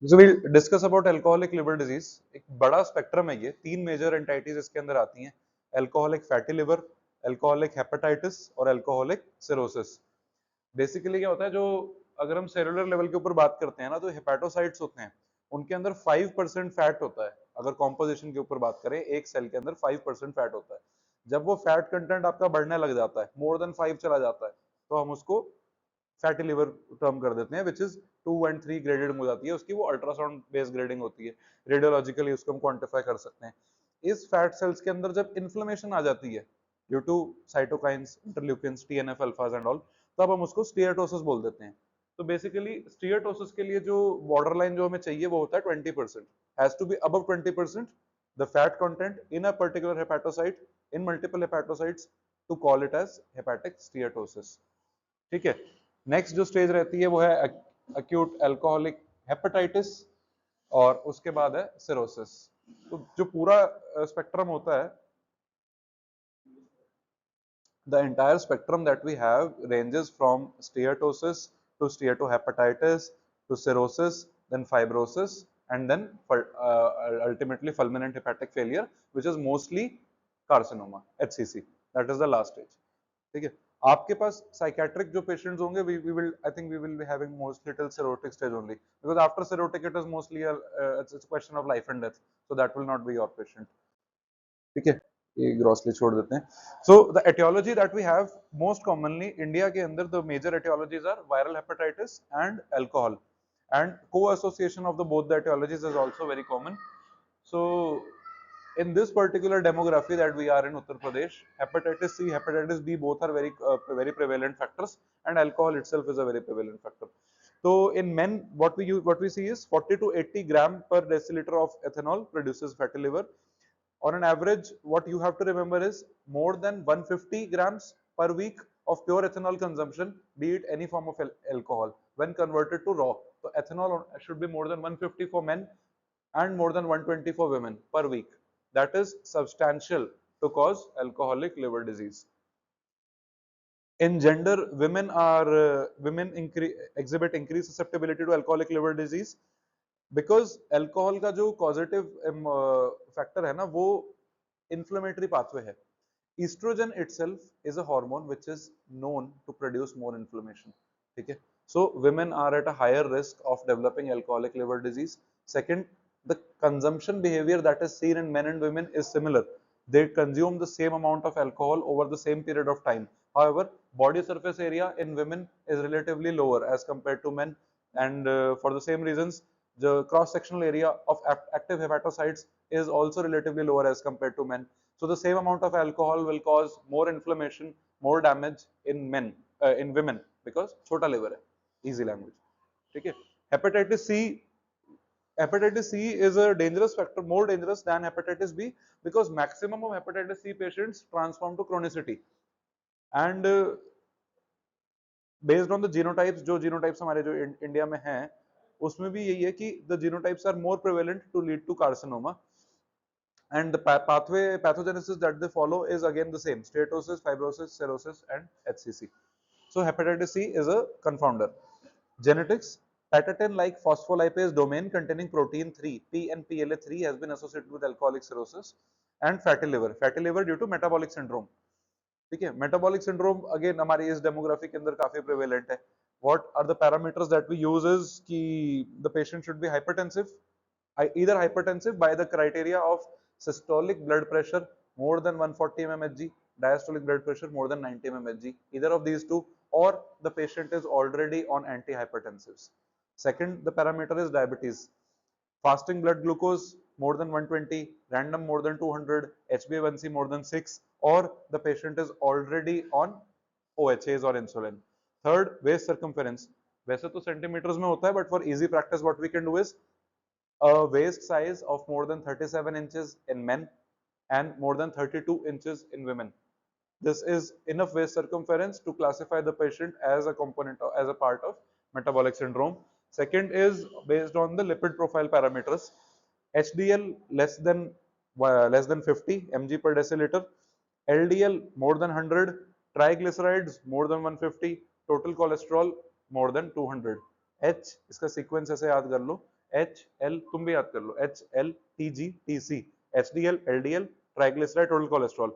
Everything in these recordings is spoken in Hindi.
So we'll discuss about alcoholic liver disease. एक बड़ा स्पेक्ट्रम है ये, तीन मेजर एंटाइटीज इसके अंदर आती हैं, alcoholic fatty liver, alcoholic hepatitis और अल्कोहलिक सिरोसिस। बेसिकली क्या होता है, जो अगर हम सेलुलर लेवल के ऊपर बात करते हैं ना, तो हेपेटोसाइट्स होते हैं, उनके अंदर 5% फैट होता है। अगर कॉम्पोजिशन के ऊपर बात करें, एक सेल के अंदर 5% फैट होता है। जब वो फैट कंटेंट आपका बढ़ने लग जाता है, मोर देन 5 चला जाता है, तो हम उसको फैटी लिवर टर्म कर देते हैं, विच इज 2 एंड 3 ग्रेडेड हो जाती है उसकी, वो अल्ट्रासाउंड बेस्ड ग्रेडिंग होती है, रेडियोलॉजिकली उसको हम क्वांटिफाई कर सकते हैं। इस फैट सेल्स के अंदर जब इन्फ्लेमेशन आ जाती है due to cytokines, interleukins, TNF alphas and all, तब हम उसको स्टीएटोसिस बोल देते हैं। तो बेसिकली स्टीएटोसिस के लिए जो बॉर्डर लाइन जो हमें चाहिए वो होता है 20%, has to be above 20% the fat content in a particular hepatocyte in multiple hepatocytes to call it as hepatic steatosis. ठीक है। नेक्स्ट जो स्टेज रहती है वो है अक्यूट अल्कोहलिक हेपेटाइटिस, और उसके बाद है सिरोसिस। तो जो पूरा स्पेक्ट्रम होता है, the entire spectrum that we have ranges from steatosis to steatohepatitis to cirrhosis, then fibrosis, and then ultimately fulminant hepatic failure, which is mostly carcinoma, HCC. That is the last stage. ठीक है। आपके पास साइकेट्रिक जो पेशेंट्स होंगे, we will, I think we will be having mostly till cirrhotic stage only, because after cirrhotic it is mostly it's a question of life and death, so that will not be your patient. ठीक है, ये ग्रॉसली छोड़ देते हैं। So the etiology that we have most commonly India के अंदर, the major etiologies are viral hepatitis and alcohol, and co association of the both the etiologies is also very common. So in this particular demography that we are in Uttar Pradesh, hepatitis C, hepatitis B, both are very prevalent factors, and alcohol itself is a very prevalent factor. So in men, what we see is 40 to 80 gram per deciliter of ethanol produces fatty liver. On an average, what you have to remember is more than 150 grams per week of pure ethanol consumption, be it any form of alcohol, when converted to raw. So ethanol should be more than 150 for men and more than 120 for women per week. That is substantial to cause alcoholic liver disease. In gender, women exhibit increased susceptibility to alcoholic liver disease, because alcohol का जो कॉजेटिव फैक्टर है ना, वो इन्फ्लेमेटरी पाथवे है। Estrogen itself is a hormone which is known to produce more inflammation. ठीक है। सो women are at a higher risk of developing alcoholic liver disease. Second, the consumption behavior that is seen in men and women is similar. They consume the same amount of alcohol over the same period of time. However, body surface area in women is relatively lower as compared to men, and for the same reasons, the cross-sectional area of active hepatocytes is also relatively lower as compared to men. So the same amount of alcohol will cause more inflammation, more damage in men, in women, because छोटा liver है, easy language. ठीक है। Hepatitis C, hepatitis C is a dangerous factor, more dangerous than hepatitis B, because maximum of hepatitis C patients transform to chronicity, and based on the genotypes, जो genotypes हमारे जो इंडिया में हैं, उसमें भी यही है कि the genotypes are more prevalent to lead to carcinoma, and the pathway pathogenesis that they follow is again the same: steatosis, fibrosis, cirrhosis, and HCC. So hepatitis C is a confounder. Genetics: patatin-like phospholipase domain containing protein 3, P and PLA3, has been associated with alcoholic cirrhosis and fatty liver. Fatty liver due to metabolic syndrome. ठीक है। मेटाबॉलिक सिंड्रोम अगेन हमारी इस डेमोग्राफी के अंदर काफी प्रिवेलेंट है। What are the parameters that we use is कि the patient should be hypertensive, either hypertensive by the criteria of systolic blood pressure more than 140 mmHg, diastolic blood pressure more than 90 mmHg, either of these two, or the patient is already on antihypertensives. Second, the parameter is diabetes. Fasting blood glucose more than 120, random more than 200, HbA1c more than 6, or the patient is already on OHAs or insulin. Third, waist circumference. वैसे तो सेंटीमीटर्स में होता है, but for easy practice what we can do is a waist size of more than 37 inches in men and more than 32 inches in women. This is enough waist circumference to classify the patient as a component, as a part of metabolic syndrome. Second is based on the lipid profile parameters. HDL less than 50 mg per deciliter, LDL more than 100, triglycerides more than 150, total cholesterol more than 200. H इसका sequence ऐसे याद कर लो: HL तुम भी याद कर लो, HL, TG, TC, HDL, LDL, triglyceride, total cholesterol,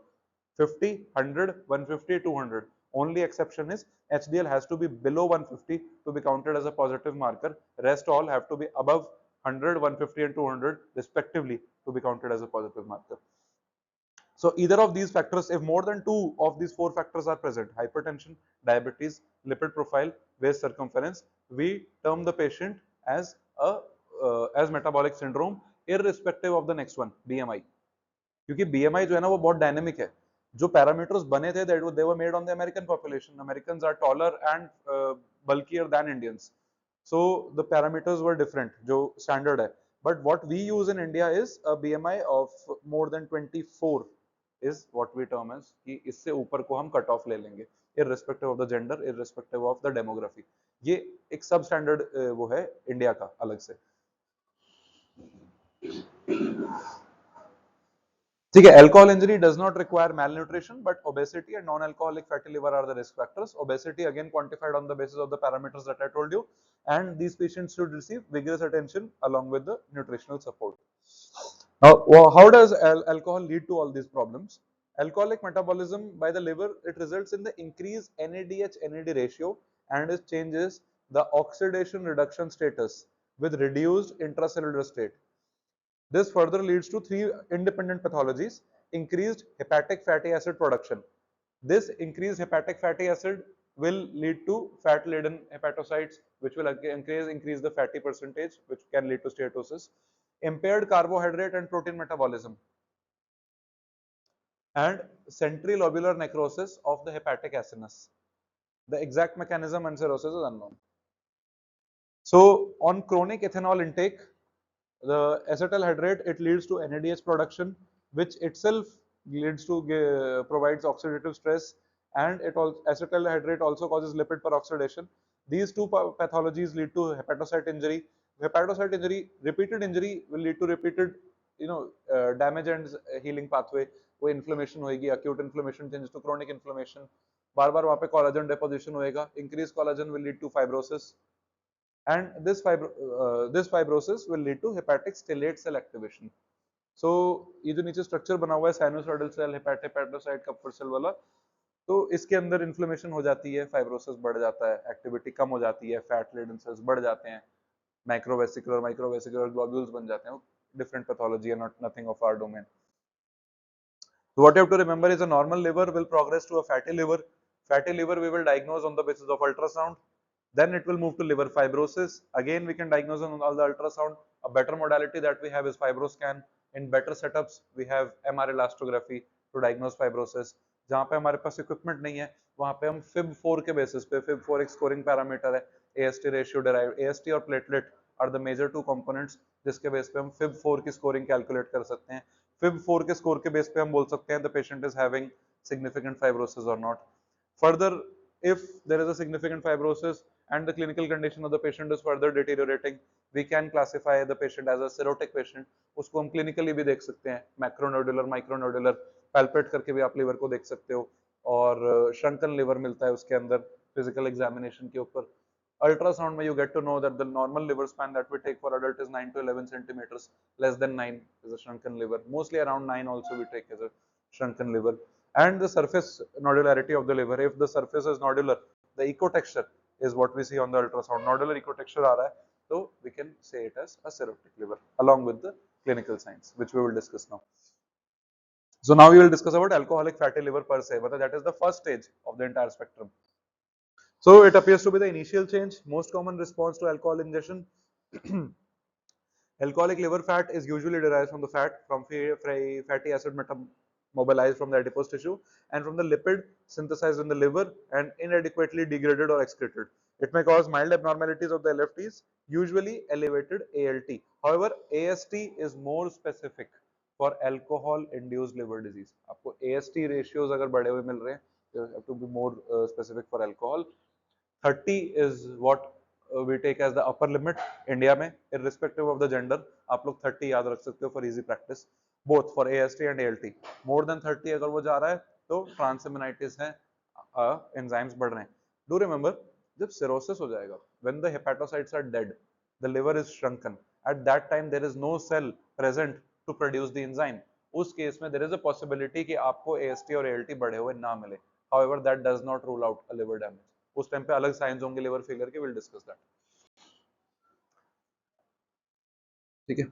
50, 100, 150, 200. Only exception is HDL has to be below 150 to be counted as a positive marker. Rest all have to be above 100, 150 and 200 respectively to be counted as a positive marker. So either of these factors, if more than two of these four factors are present, hypertension, diabetes, lipid profile, waist circumference, we term the patient as a as metabolic syndrome irrespective of the next one, BMI. क्योंकि BMI जो है ना वो बहुत डायनेमिक है. जो पैरामीटर्स बने थे they were made on the American population. Americans are taller and bulkier than Indians. So the parameters were different जो standard है. But what we use in India is a BMI of more than 24 is what we term as कि इससे ऊपर को हम कट ऑफ ले लेंगे irrespective of the gender, irrespective of the demography. ये एक सब स्टैंडर्ड वो है इंडिया का अलग से. ठीक है, alcohol injury does not require malnutrition, but obesity and non-alcoholic fatty liver are the risk factors. Obesity again quantified on the basis of the parameters that I told you, and these patients should receive vigorous attention along with the nutritional support. Now, how does alcohol lead to all these problems? Alcoholic metabolism by the liver, it results in the increased NADH-NAD ratio, and it changes the oxidation reduction status with reduced intracellular state. This further leads to three independent pathologies: increased hepatic fatty acid production. This increased hepatic fatty acid will lead to fat-laden hepatocytes, which will increase the fatty percentage, which can lead to steatosis. Impaired carbohydrate and protein metabolism, and centrilobular necrosis of the hepatic acinus. The exact mechanism and cirrhosis is unknown. So, on chronic ethanol intake, the acetylhydrate, it leads to NADH production, which itself leads to provides oxidative stress, and acetylhydrate also causes lipid peroxidation. These two pathologies lead to hepatocyte injury. Hepatocyte injury, repeated injury will lead to repeated, damage and healing pathway. वो inflammation होगी, acute inflammation changes to chronic inflammation. बार बार वहाँ पे collagen deposition होएगा. Increased collagen will lead to fibrosis. And this fibrosis will lead to hepatic stellate cell activation. So ये जो नीचे structure बना हुआ है sinusoidal cell, hepatocyte, Kupffer cell वाला, तो इसके अंदर इन्फ्लेमेशन हो जाती है, फाइब्रोसिस बढ़ जाता है, एक्टिविटी कम हो जाती है, फैट लेडन सेल्स बढ़ जाते हैं, माइक्रोवेसिकुलर ग्लोब्यूल्स बन जाते हैं. डिफरेंट पैथोलॉजी है, not nothing of our domain. So what you have to remember is a normal liver will progress to a fatty liver. Fatty liver we will diagnose on the basis of ultrasound. Then it will move to liver fibrosis. Again, we can diagnose on all the ultrasound. A better modality that we have is FibroScan. In better setups, we have MR elastography to diagnose fibrosis. जहाँ पे हमारे पास equipment नहीं है, वहाँ पे हम FIB4 के basis पे, FIB4 एक scoring parameter है, AST ratio derived, AST और platelet are the major two components जिसके base पे हम FIB4 की scoring calculate कर सकते हैं. FIB4 के score के base पे हम बोल सकते हैं the patient is having significant fibrosis or not. Further, if there is a significant fibrosis and the clinical condition of the patient is further deteriorating, we can classify the patient as a cirrhotic patient. उसको हम clinically भी देख सकते हैं, macronodular, micronodular, palpate करके भी आप liver को देख सकते हो, और shrunken liver मिलता है उसके अंदर physical examination के ऊपर. Ultrasound में you get to know that the normal liver span that we take for adult is 9 to 11 centimeters. Less than 9 is a shrunken liver. Mostly around 9 also we take as a shrunken liver. And the surface nodularity of the liver. If the surface is nodular, the ecotexture is what we see on the ultrasound. Nodular ecotexture aa raha hai, so we can say it as a cirrhotic liver along with the clinical signs, which we will discuss now. So now we will discuss about alcoholic fatty liver per se, but that is the first stage of the entire spectrum. So it appears to be the initial change, most common response to alcohol ingestion. Alcoholic liver fat is usually derived from the fat from fatty acid metabolized from the adipose tissue and from the lipid synthesized in the liver and inadequately degraded or excreted. It may cause mild abnormalities of the LFTs, usually elevated ALT. However, AST is more specific for alcohol-induced liver disease. आपको AST ratios अगर बढ़े हुए मिल रहे हैं, you have to be more specific for alcohol. 30 is what we take as the upper limit India में, irrespective of the gender. आप लोग 30 याद रख सकते हो for easy practice, both for AST and ALT. More than 30 अगर वो जा रहा है तो transaminitis है, enzymes बढ़ रहे हैं. Do remember, जब cirrhosis हो जाएगा, when the hepatocytes are dead, the liver is shrunken at that time there is no cell present to produce the enzyme. उस केस में there is a possibility कि आपको AST और ALT बढ़े हुए ना मिले. However, that does not rule out a liver damage. उस टाइम पे अलग साइंस होंगे लिवर फेलियर के, we'll discuss that. ठीक है.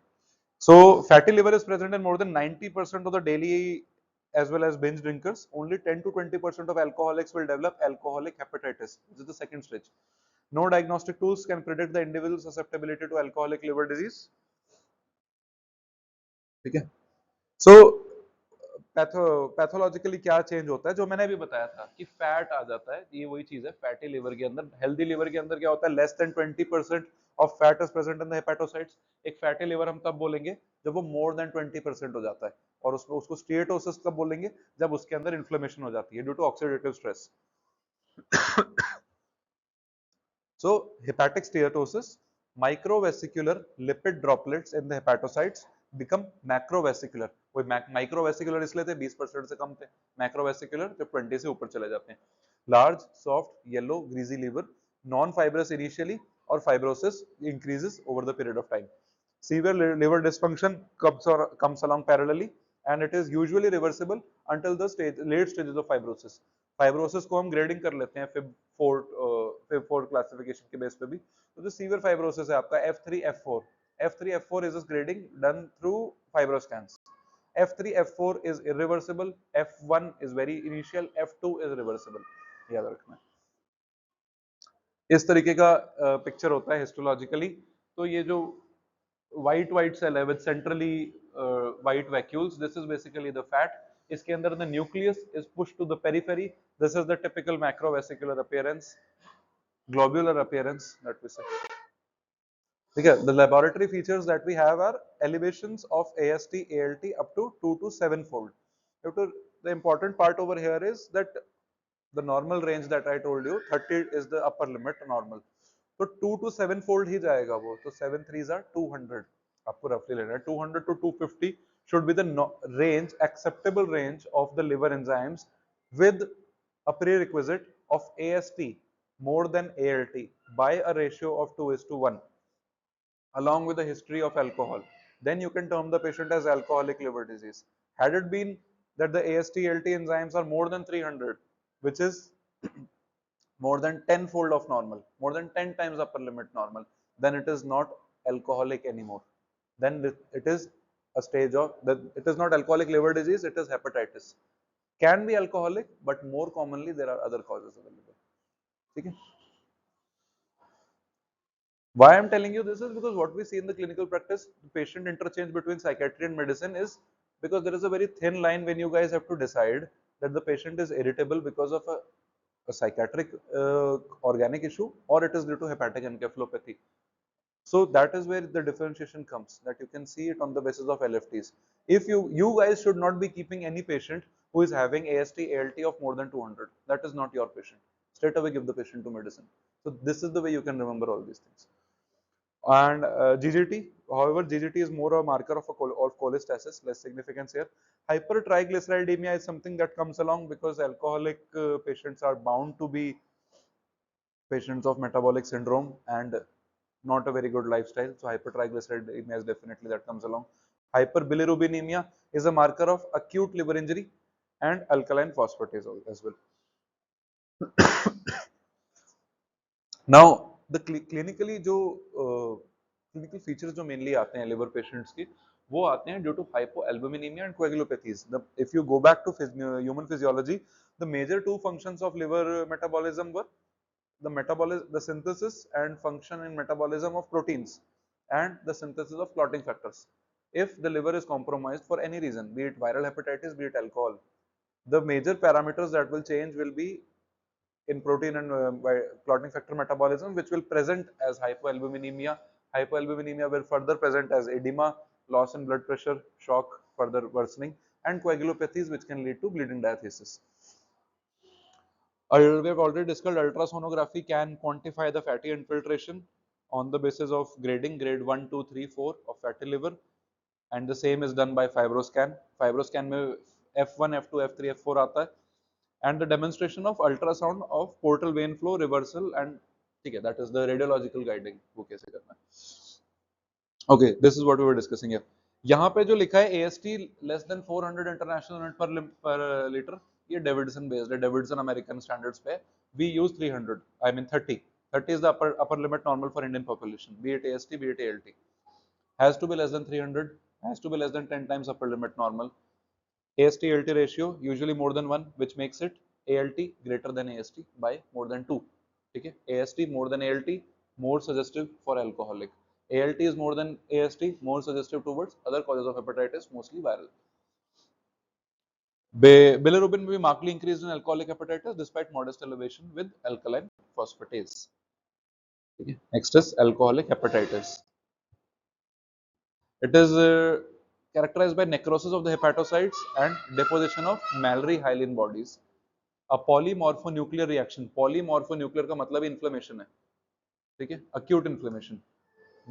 So fatty liver is present in more than 90% of the daily as well as binge drinkers. Only 10 to 20% of alcoholics will develop alcoholic hepatitis. This is the second stage. No diagnostic tools can predict the individual susceptibility to alcoholic liver disease. ठीक है. So पैथोलॉजिकली क्या चेंज होता है, जो मैंने अभी बताया था कि फैट आ जाता है, ये वही चीज है फैटी लिवर के अंदर. हेल्दी लिवर के अंदर क्या होता है, less than 20% of fat is present in the hepatocytes. एक फैटी लिवर हम तब बोलेंगे जब वो मोर देन 20% हो जाता है, और उसमें उसको स्टीएटोसिस कब बोलेंगे, जब उसके अंदर इन्फ्लेमेशन हो जाती है due to oxidative stress. So hepatic steatosis, microvesicular lipid droplets in the hepatocytes become macrovesicular. वो माइक्रोवेसिकुलर इसलिए थे 20% से कम थे, मैक्रोवेसिकुलर जब 20 से ऊपर चले जाते हैं. Large soft yellow greasy liver, non fibrous initially और fibrosis increases over the period of time. Severe liver dysfunction comes along parallelly and it is usually reversible until the late stages of fibrosis. Fibrosis को हम ग्रेडिंग कर लेते हैं फिब 4 क्लासिफिकेशन के बेस पे भी. तो जो सीवियर फाइब्रोसिस है आपका F3 F4 is grading done through fibroscans. F3 F4 is irreversible, F1 is very initial, F2 is reversible. याद रखना. इस तरीके का पिक्चर होता है हिस्टोलॉजिकली. तो ये जो white cell है with centrally white vacuoles, this is basically the fat. इसके अंदर the nucleus is pushed to the periphery. This is the typical macrovesicular appearance, globular appearance that we say. Okay, the laboratory features that we have are elevations of AST, ALT up to 2 to 7 fold. The important part over here is that the normal range that I told you, 30 is the upper limit normal. तो 2 to 7 fold ही जाएगा वो, तो 7 3s are 200. आपको roughly लेना है 200 to 250 should be the range, acceptable range of the liver enzymes with a prerequisite of AST more than ALT by a ratio of 2:1, along with a history of alcohol. Then you can term the patient as alcoholic liver disease. Had it been that the AST-ALT enzymes are more than 300, which is more than 10 fold of normal, more than 10 times upper limit normal, then it is not alcoholic anymore. Then it is a stage of, it is not alcoholic liver disease, it is hepatitis. Can be alcoholic, but more commonly there are other causes available. Okay? Why I am telling you this is because what we see in the clinical practice, the patient interchange between psychiatry and medicine is because there is a very thin line when you guys have to decide that the patient is irritable because of a psychiatric organic issue or it is due to hepatic encephalopathy. So that is where the differentiation comes, that you can see it on the basis of LFTs. If you guys should not be keeping any patient who is having AST, ALT of more than 200. That is not your patient. Straight away give the patient to medicine. So this is the way you can remember all these things. And GGT, however, GGT is more a marker of cholestasis, less significance here. Hypertriglyceridemia is something that comes along because alcoholic patients are bound to be patients of metabolic syndrome and not a very good lifestyle. So hypertriglyceridemia is definitely that comes along. Hyperbilirubinemia is a marker of acute liver injury and alkaline phosphatase as well. Now the clinically जो clinical features जो mainly आते हैं liver patients की, वो आते हैं due to hypoalbuminemia and coagulopathies. If you go back to human physiology, the major two functions of liver metabolism were the synthesis and function in metabolism of proteins and the synthesis of clotting factors. If the liver is compromised for any reason, be it viral hepatitis, be it alcohol, the major parameters that will change will be in protein and clotting factor metabolism, which will present as hypoalbuminemia. Hypoalbuminemia will further present as edema, loss in blood pressure, shock, further worsening, and coagulopathies, which can lead to bleeding diathesis. We have already discussed ultrasonography can quantify the fatty infiltration on the basis of grading, grade 1, 2, 3, 4 of fatty liver, and the same is done by fibroscan. Fibroscan में F1, F2, F3, F4 आता है, and the demonstration of ultrasound of portal vein flow reversal and ठीक है, that is the radiological guiding वो कैसे करना है. Okay, this is what we were discussing here. यहाँ पे जो लिखा है AST less than 400 international unit per litre, ये डेविडसन बेस्ड है, डेविडसन अमेरिकन स्टैंडर्ड्स पे। We use 300, I mean 30। 30 is the upper limit normal for Indian population, be it AST, be it ALT. Has to be less than 300, has to be less than 10 times upper limit normal. AST-ALT ratio usually more than 1, which makes it ALT greater than AST by more than 2. ठीक है, AST more than ALT, more suggestive for alcoholic. ALT is more than AST, more suggestive towards other causes of hepatitis, mostly viral. Bilirubin will be markedly increased in alcoholic hepatitis despite modest elevation with alkaline phosphatase. Next is alcoholic hepatitis. It is characterized by necrosis of the hepatocytes and deposition of Mallory-Hyaline bodies. A polymorphonuclear reaction. Polymorphonuclear का मतलब inflammation है, ठीक है, acute inflammation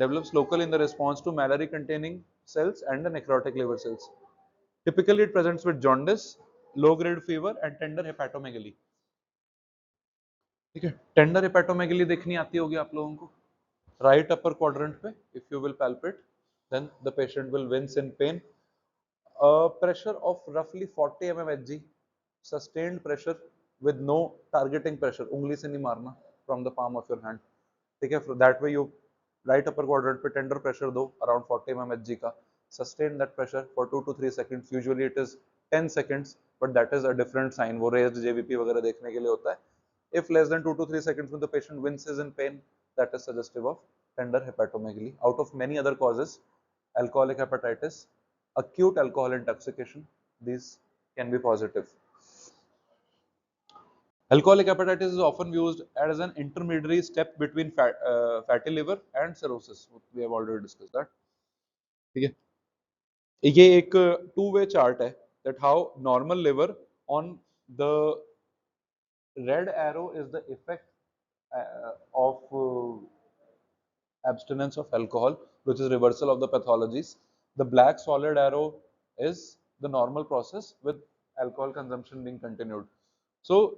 develops locally in the response to Mallory-containing cells and the necrotic liver cells. Typically, it presents with jaundice, low-grade fever, and tender hepatomegaly. ठीक है, टेंडर हेपेटोमेगली देखनी आती होगी आप लोगों को, राइट अपर क्वाड्रेंट पे, if you will palpate, then the patient will wince in pain. Pressure of roughly 40 mm Hg, sustained pressure with no targeting pressure, उंगली से नहीं मारना, from the palm of your hand, ठीक है, that way you right upper quadrant पे tender pressure दो around 40 mm Hg का, sustain that pressure for 2 to 3 seconds, usually it is 10 seconds, but that is a different sign, वो raised JVP वगैरह देखने के लिए होता है. If less than 2 to 3 seconds when the patient winces in pain, that is suggestive of tender hepatomegaly. Out of many other causes, alcoholic hepatitis, acute alcohol intoxication, these can be positive. Alcoholic hepatitis is often used as an intermediary step between fatty liver and cirrhosis. We have already discussed that. ठीक है, ये एक two-way chart है that how normal liver on the red arrow is the effect of abstinence of alcohol, which is reversal of the pathologies. The black solid arrow is the normal process with alcohol consumption being continued. So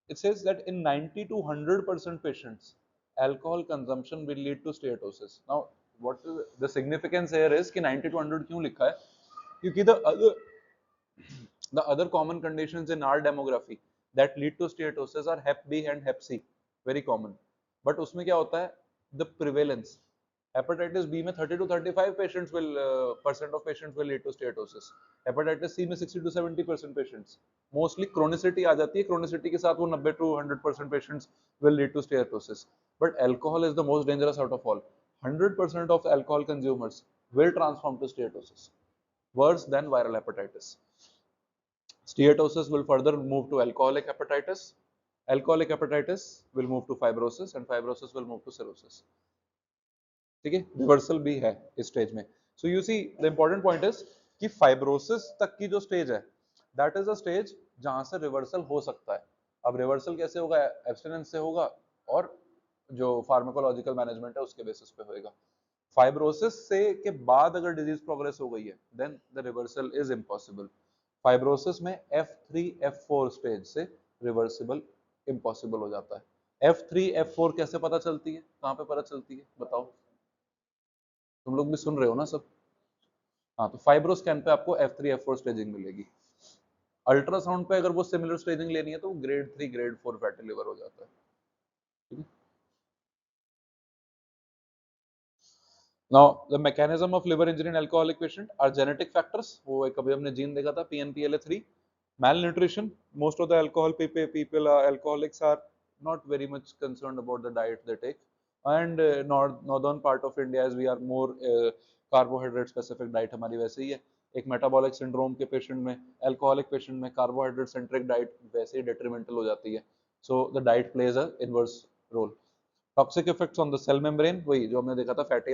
it says that in 90 to 100% patients, alcohol consumption will lead to steatosis. Now, what is the significance here is कि 90 to 100 क्यों लिखा है? क्योंकि the other common conditions in our demography that lead to steatosis are Hep B and Hep C, very common. But उसमें क्या होता है? The prevalence. Hepatitis B में 30 to 35 patients will percent of patients will lead to steatosis. Hepatitis C में 60 to 70% patients. Mostly chronicity आ जाती है. Chronicity के साथ वो 90 to 100% patients will lead to steatosis. But alcohol is the most dangerous out of all. 100% of alcohol consumers will transform to steatosis, worse than viral hepatitis. Steatosis will further move to alcoholic hepatitis. Alcoholic hepatitis will move to fibrosis, and fibrosis will move to cirrhosis. ठीक है, रिवर्सल भी है इस स्टेज में. So you see the important point is कि फाइब्रोसिस तक की जो स्टेज है, दैट इज अ स्टेज जहां से रिवर्सल हो सकता है. अब रिवर्सल कैसे होगा? एब्स्टिनेंस से होगा और जो फार्माकोलॉजिकल मैनेजमेंट है उसके बेसिस पे होएगा. फाइब्रोसिस से के बाद अगर डिजीज प्रोग्रेस हो गई है, then the reversal is impossible. Fibrosis में F3 F4 स्टेज से रिवर्सिबल इम्पॉसिबल हो जाता है. F3 F4 कैसे पता चलती है? कहां पे पता चलती है बताओ? तुम लोग भी सुन रहे हो ना सब? हाँ, तो फाइब्रो स्कैन पे आपको F3 F4 स्टेजिंग मिलेगी. अल्ट्रासाउंड पे अगर वो सिमिलर स्टेजिंग लेनी है तो ग्रेड 3 ग्रेड 4 फैटी लिवर हो जाता है. ठीक है. Now the mechanism of liver injury in alcoholic patient are genetic factors. वो एक अभी हमने जीन देखा था PNPLA3. Malnutrition. Most of the alcohol people alcoholics are not very much concerned about the diet they take. And northern part of India as we are more carbohydrate specific diet हमारी वैसे ही है. एक metabolic syndrome के patient में, alcoholic patient में carbohydrate centric diet वैसे ही detrimental हो जाती है. So the diet plays a inverse role. Toxic effects on the cell membrane, वही जो हमने देखा था फैटी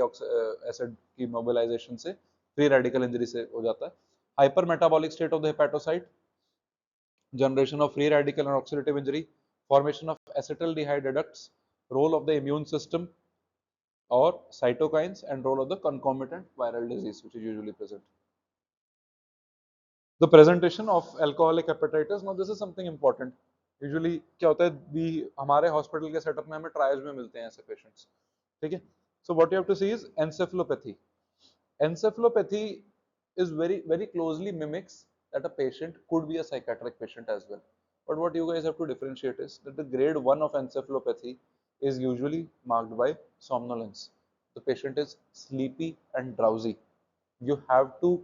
एसिड की मोबिलाइजेशन से, फ्री रेडिकल इंजरी से हो जाता है. Hyper metabolic state of the hepatocyte, generation of free radical and oxidative injury, formation of acetaldehyde adducts, role of the immune system और cytokines and role of the concomitant viral disease which is usually present. The presentation of alcoholic hepatitis, now this is something important. Usually क्या होता है, भी हमारे हॉस्पिटल के सेटअप में हमें ट्रायल्स में मिलते हैं ऐसे पेशेंट्स. ठीक है, So what you have to see is encephalopathy. Encephalopathy is very closely mimics that a patient could be a psychiatric patient as well. But what you guys have to differentiate is that the grade 1 of encephalopathy is usually marked by somnolence. The patient is sleepy and drowsy. You have to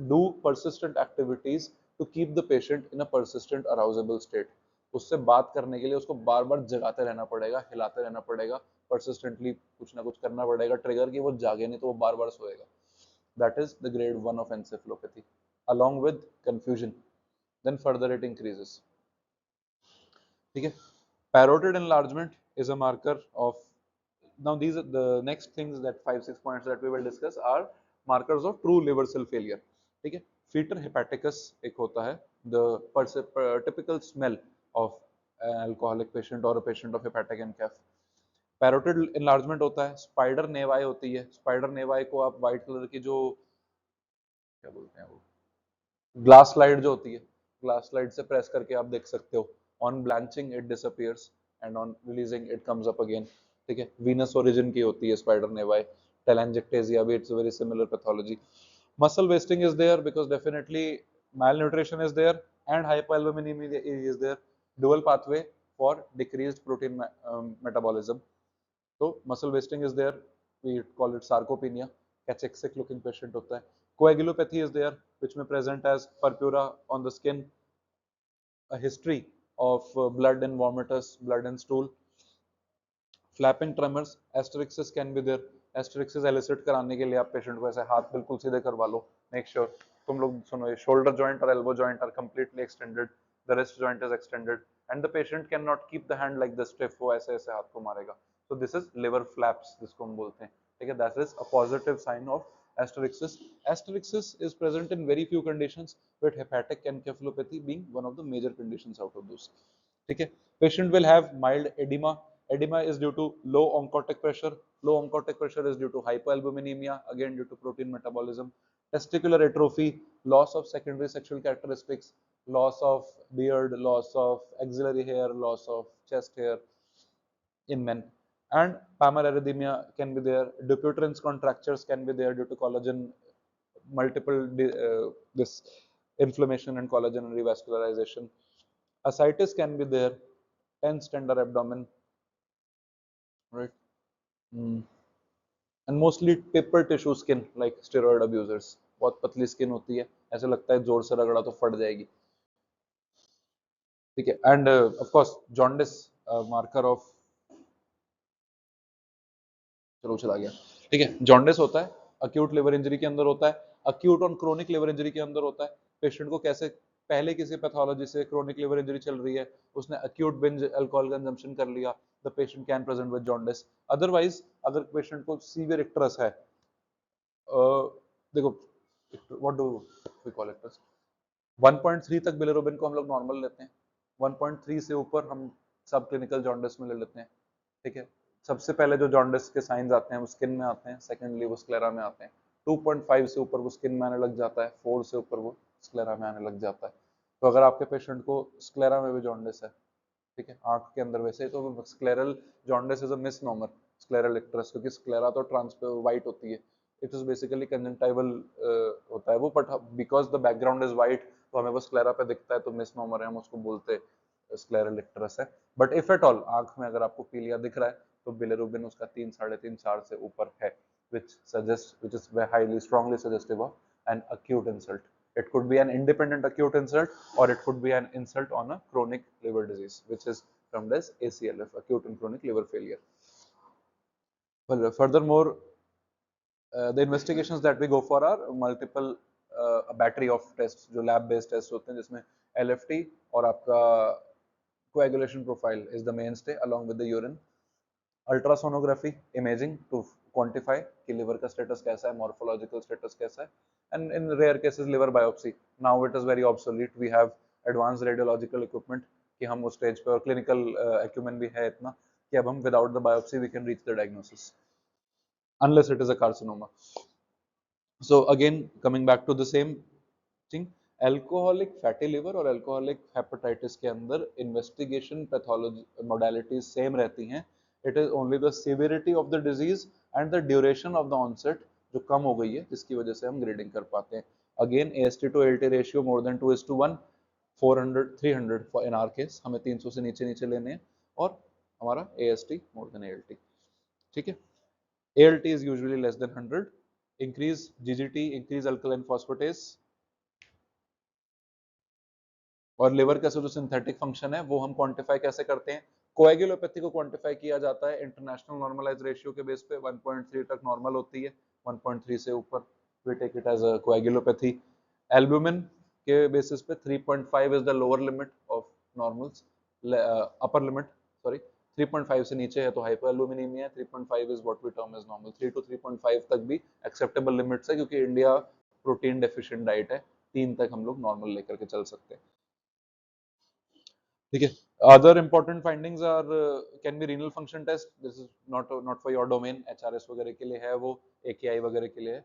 do persistent activities to keep the patient in a persistent arousable state. उससे बात करने के लिए उसको बार बार जगाते रहना पड़ेगा, हिलाते रहना पड़ेगा, persistently कुछ ना कुछ करना पड़ेगा ट्रिगर कि वो जागे, नहीं तो वो बार बार सोएगा. That is the grade 1 of encephalopathy, along with confusion. Then further it increases. ठीक है. Parotid enlargement is a marker of, now these are the next things, that 5-6 points that we will discuss are markers of true liver cell failure. ठीक है. Fetor hepaticus एक होता है, the typical smell of an alcoholic patient or a patient of hepatic encaph. Parotid enlargement होता है, स्पाइडर नेवाई होती है. स्पाइडर नेवाई को आप व्हाइट कलर की जो क्या बोलते हैं वो ग्लास स्लाइड जो होती है, ग्लास स्लाइड से प्रेस करके आप देख सकते हो. On blanching it disappears and on releasing it comes up again. ठीक है. वीनस ओरिजिन की होती है स्पाइडर नेवाई. टेलेंजेक्टेसिया भी it's a very similar pathology. Muscle wasting is there because definitely malnutrition is there and hypoalbuminemia is there. Dual pathway for decreased protein metabolism. So muscle wasting is there. We call it sarcopenia. Cachexic looking patient होता है. Coagulopathy is there, which may present as purpura on the skin, a history of blood and vomitus, blood and stool. Flapping tremors, asterixis can be there. Asterixis elicit कराने के लिए आप पेशेंट को ऐसे हाथ बिल्कुल सीधे करवा लो. Make sure तुम लोग सुनो, ये shoulder joint और elbow joint are completely extended, the wrist joint is extended, and the patient cannot keep the hand like this stiff. वो ऐसे ऐसे हाथ को मारेगा. So this is liver flaps जिसको हम बोलते हैं. ठीक है. That is a positive sign of asterixis. Asterixis is present in very few conditions, with hepatic encephalopathy being one of the major conditions out of those. ठीक है. Patient will have mild edema. Edema is due to low oncotic pressure. Low oncotic pressure is due to hypoalbuminemia, again due to protein metabolism. Testicular atrophy, loss of secondary sexual characteristics, loss of beard, loss of axillary hair, loss of chest hair in men. And pammererythemia can be there. Dupuytren's contractures can be there due to collagen, multiple this inflammation and collagen revascularization. Ascites can be there. Tense tender abdomen, right? And mostly paper tissue skin like steroid abusers. बहुत पतली स्किन होती है, ऐसे लगता है जोर से रगड़ा तो फट जाएगी. ठीक है. End of course jaundice, marker of, चलो चला गया. ठीक है. जॉन्डिस होता है अक्यूट लिवर इंजरी के अंदर होता है, अक्यूट और क्रोनिक लिवर इंजरी के अंदर होता है. पेशेंट को कैसे, पहले किसी पैथोलॉजी से क्रोनिक लिवर इंजरी चल रही है, उसने अक्यूट बिंज अल्कोहल कंजम्पशन कर लिया, the patient can present with jaundice. Otherwise अगर पेशेंट को सीवियर इक्टरस है, देखो what do we call it, 1.3 तक बिलिरुबिन को हम लोग नॉर्मल लेते हैं. 1.3 से ऊपर हम सब क्लिनिकल जॉन्डिस में ले लेते हैं. ठीक है. सबसे पहले जो जॉन्डिस के साइंस आते हैं वो स्किन में आते हैं, सेकेंडली वो स्क्लेरा में आते हैं. 2.5 से ऊपर वो स्किन में आने लग जाता है, 4 से ऊपर वो स्क्लेरा में आने लग जाता है. तो अगर आपके पेशेंट को स्क्लेरा में भी जॉन्डिस है, ठीक है, आंख के अंदर वैसे, तो scleral jaundice is a misnomer, scleral icterus, क्योंकि स्क्लेरा तो व्हाइट होती है. इट इज बेसिकली कंजंक्टिवल होता है वो, but because the background is white तो हमें वो स्क्लेरा पे दिखता है, तो मिसनोमर है, हम उसको बोलते हैं स्क्लेरल इक्टरस है. बट इफ एट ऑल आंख में अगर आपको पीलिया दिख रहा है तो बिलिरुबिन उसका 3, 3.5, 4 से ऊपर है, which is highly strongly suggestive of an acute insult. It could be an independent acute insult, or it could be an insult on a chronic liver disease, which is termed as ACLF, acute and chronic liver failure. Well, furthermore, the investigations that we go for are multiple, a battery of tests, जो lab based tests होते हैं, जिसमें LFT और आपका coagulation profile is the mainstay, along with the urine. Ultrasonography, imaging to quantify कि liver का status कैसा है, morphological status कैसा है, and in rare cases liver biopsy. Now it is very obsolete. We have advanced radiological equipment कि हम उस stage पे, और clinical acumen भी है इतना कि अब हम without the biopsy we can reach the diagnosis, unless it is a carcinoma. So again, coming back to the same thing, alcoholic fatty liver और alcoholic hepatitis के अंदर investigation pathology modalities same रहती हैं, it is only the severity of the disease and the duration of the onset जो कम हो गई है, जिसकी वजह से हम ग्रेडिंग कर पाते हैं। Again AST to ALT ratio more than 2:1, 400 300 in are case, हमें 300 से नीचे नीचे लेने हैं, और हमारा AST मोर देन ALT, ठीक है। ALT is usually less than 100. Increase GGT, increase alkaline phosphatase, और लिवर का जो सिंथेटिक फंक्शन है वो हम क्वांटिफाई कैसे करते हैं? कोएगुलोपैथी को क्वांटिफाई किया जाता है इंटरनेशनल नॉर्मलाइज रेशियो के बेस पे, 1.3 तक नॉर्मल होती है, 1.3 से ऊपर we take it as a coagulopathy. Albumin के बेसिस पे 3.5 is the lower limit of normals, upper limit sorry, 3.5 से नीचे है तो hypoalbuminaemia, 3.5 is what we term as normal. 3 to 3.5 तक भी एक्सेप्टेबल लिमिट्स है, क्योंकि इंडिया प्रोटीन डेफिशिएंट डाइट है, 3 तक हम लोग नॉर्मल लेकर के चल सकते हैं, ठीक है। Other important findings are can be renal function test, this is not for your domain, HRS वगैरह के लिए है वो, AKI वगैरह के लिए है,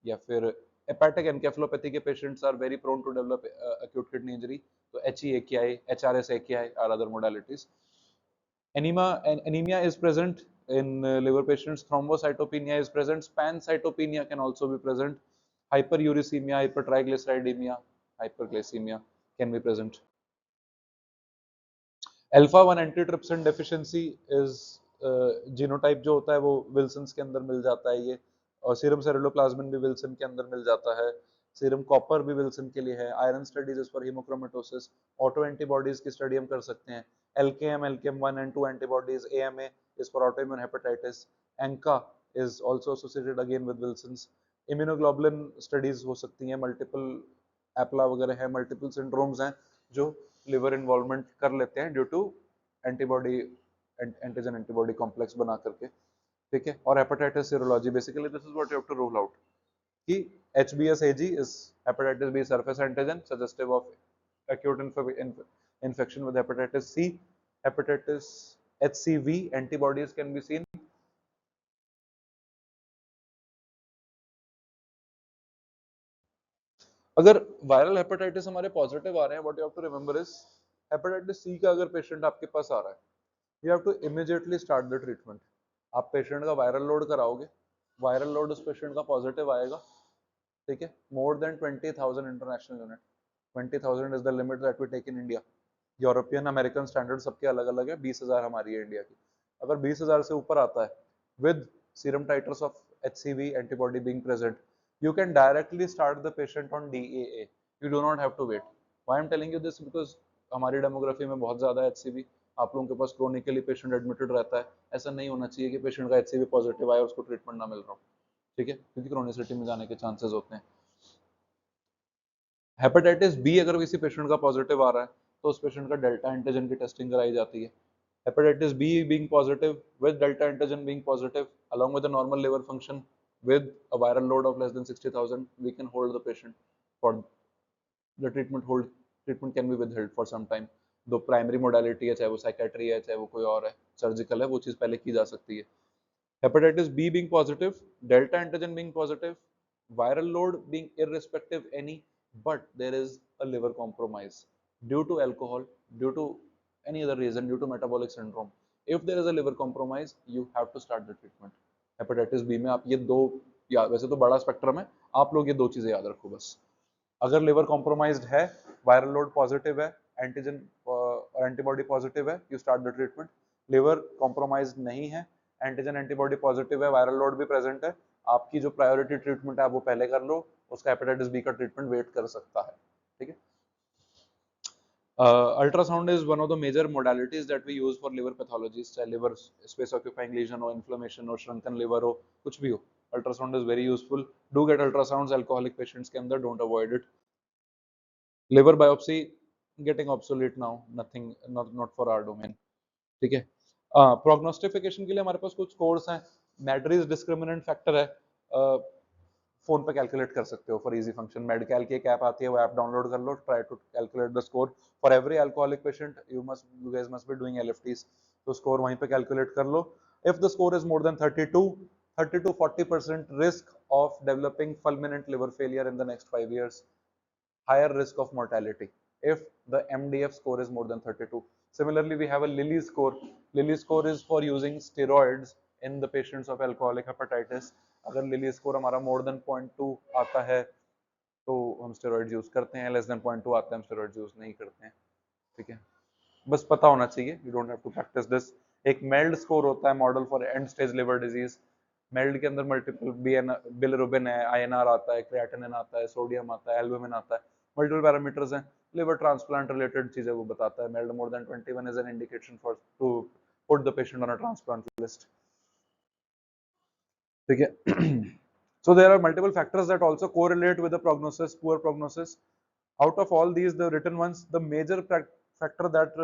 या फिर हेपेटिक एनकेफेलोपैथी के patients are very prone to develop acute kidney injury, तो HE-AKI, HRS AKI are other modalities. Anemia is present in liver patients, thrombocytopenia is present, pancytopenia can also be present, hyperuricemia, hypertriglyceridemia, hyperglycemia can be present. Alpha 1 antitrypsin deficiency is genotype जो होता है वो विल्सन्स के अंदर मिल जाता है ये, और सीरम सेरुलोप्लाज्मिन भी विल्सन के अंदर मिल जाता है, सीरम कॉपर भी विल्सन के लिए है, iron studies is for haemochromatosis, auto antibodies की स्टडी हम कर सकते हैं, LKM 1 and 2 antibodies, AMA is for autoimmune hepatitis, ANCA is also associated again with Wilson's, immunoglobulin studies हो सकती हैं, मल्टीपल एप्ला वगैरह है, मल्टीपल सिंड्रोम्स हैं जो लिवर इन्वॉल्वमेंट कर लेते हैं due to antibody, antigen antibody complex बना करके, ठीक है। और hepatitis serology, basically this is what you have to rule out कि HBsAg is hepatitis B surface antigen suggestive of acute infection with hepatitis C, hepatitis HCV antibodies can be seen. अगर वायरल हेपेटाइटिस हमारे पॉजिटिव आ रहे हैं, what you have to remember is, hepatitis C का अगर पेशेंट आपके पास आ रहा है, you have to immediately start the treatment. आप पेशेंट का वायरल लोड कराओगे, वायरल लोड उस पेशेंट का पॉजिटिव आएगा, ठीक है, more than 20,000 international unit, 20,000 is the limit that we take in India. European American standard सबके अलग अलग है, 20,000 हमारी है इंडिया की। अगर 20,000 से ऊपर आता है with serum titres of HCV antibody being present, you can directly start the patient on DAA, you do not have to wait. Why I'm telling you this, because हमारी डेमोग्राफी में बहुत ज्यादा है HCV, आप लोगों के पास क्रोनिकली पेशेंट एडमिटेड रहता है, ऐसा नहीं होना चाहिए कि पेशेंट का HCV पॉजिटिव आए और उसको ट्रीटमेंट ना मिल रहा हो, ठीक है, क्योंकि क्रोनिसिटी में जाने के चांसेस होते हैं। हेपेटाइटिस बी अगर किसी पेशेंट का पॉजिटिव आ रहा है तो उस पेशेंट का डेल्टा एंटीजन की टेस्टिंग कराई जाती है। Hepatitis B being positive with delta antigen being positive along with the normal liver function with a viral load of less than 60,000, we can hold the patient for the treatment hold. Treatment can be withheld for some time. दो प्राइमरी मोडालिटी है, चाहे वो साइकेट्री है, चाहे वो कोई और है, सर्जिकल है, वो चीज पहले की जा सकती है। Hepatitis B being positive, delta antigen being positive, viral load being irrespective any, but there is a liver compromise due to alcohol, due to any other reason, due to metabolic syndrome. If there is a liver compromise, you have to start the treatment. Hepatitis B में आप ये दो, या वैसे तो बड़ा स्पेक्ट्रम है, आप लोग ये दो चीजें याद रखो बस। अगर लिवर कॉम्प्रोमाइज्ड है, वायरल लोड पॉजिटिव है, एंटीजन और एंटीबॉडी पॉजिटिव है, you start the treatment. Liver compromised नहीं है, एंटीजन एंटीबॉडी पॉजिटिव है, वायरल लोड भी प्रेजेंट है, आपकी जो प्रायोरिटी ट्रीटमेंट है वो पहले कर लो, उसका हेपेटाइटिस बी का ट्रीटमेंट वेट कर सकता है, ठीक है। Ultrasound is one of the major modalities that we use for liver pathologies, चाहे liver space occupying lesion हो, inflammation हो, shrunken liver हो, कुछ भी हो, ultrasound is very useful. Do get ultrasounds alcoholic patients के अंदर, don't avoid it. Liver biopsy getting obsolete now, nothing, not for our domain, ठीक है। प्रोग्नोस्टिफिकेशन के लिए हमारे पास कुछ स्कोर्स हैं, मैड्रीज डिस्क्रिमिनेंट फैक्टर है, फोन पे कैलकुलेट कर सकते हो फॉर इजी फंक्शन, मेडकैल की एक ऐप आती है, वो ऐप डाउनलोड कर लो, try to calculate the score for every alcoholic patient, you guys must be doing LFTs, तो स्कोर वहीं पे कैलकुलेट कर लो। If the score is more than 30 to 40% risk of developing fulminant liver failure in the next 5 years, higher risk of mortality if the MDF score is more than 32. Similarly, we have a Lilly score. Lilly score is for using steroids in the patients of alcoholic hepatitis. अगर Lilly score हमारा more than 0.2 आता है तो हम steroids use करते हैं, less than 0.2 आता है हम steroids use नहीं करते हैं, ठीक है, बस पता होना चाहिए, you don't have to practice this. एक MELD score होता है, model for and stage liver disease. MELD के अंदर मल्टीपल बिलिरुबिन है, INR आता है, क्रिएटिनिन आता है, सोडियम आता है, एल्बुमिन आता है, मल्टीपल पैरामीटर्स हैं. लिवर ट्रांसप्लांट रिलेटेड चीजें वो बताता है. MELD more than 21 is an indication for to put the patient on a transplant list, ठीक है. So there are multiple factors that also correlate with the prognosis, poor prognosis. Out of all these, the written ones, the major factor that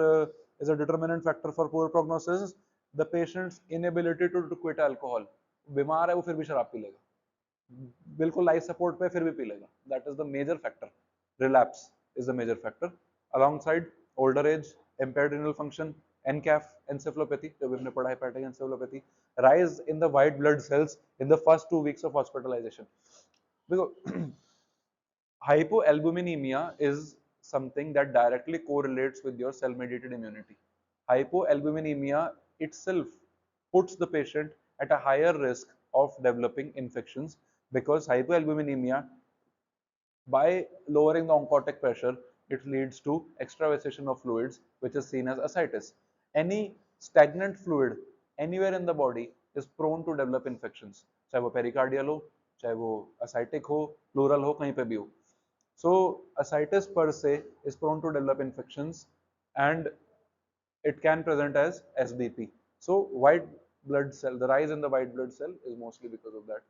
is a determinant factor for poor prognosis is the patient's inability to quit alcohol. बीमार है वो फिर भी शराब पी लेगा, बिल्कुल लाइफ सपोर्ट पे फिर भी पी लेगा. That is the major factor. Relapse is the major factor. Alongside older age, impaired renal function, NCAF, encephalopathy, जो भी हमने पढ़ा है, hepatic encephalopathy, rise in the white blood cells in the first 2 weeks of hospitalization. Because hypoalbuminemia is something that directly correlates with your cell-mediated immunity. Hypoalbuminemia itself puts the patient at a higher risk of developing infections because hypoalbuminemia, by lowering the oncotic pressure, it leads to extravasation of fluids, which is seen as ascites. Any stagnant fluid anywhere in the body is prone to develop infections, चाहे वो pericardial हो, चाहे वो ascitic हो, pleural हो, कहीं पे भी हो. So ascites per se is prone to develop infections and it can present as SBP. So white blood cell, the rise in the white blood cell is mostly because of that.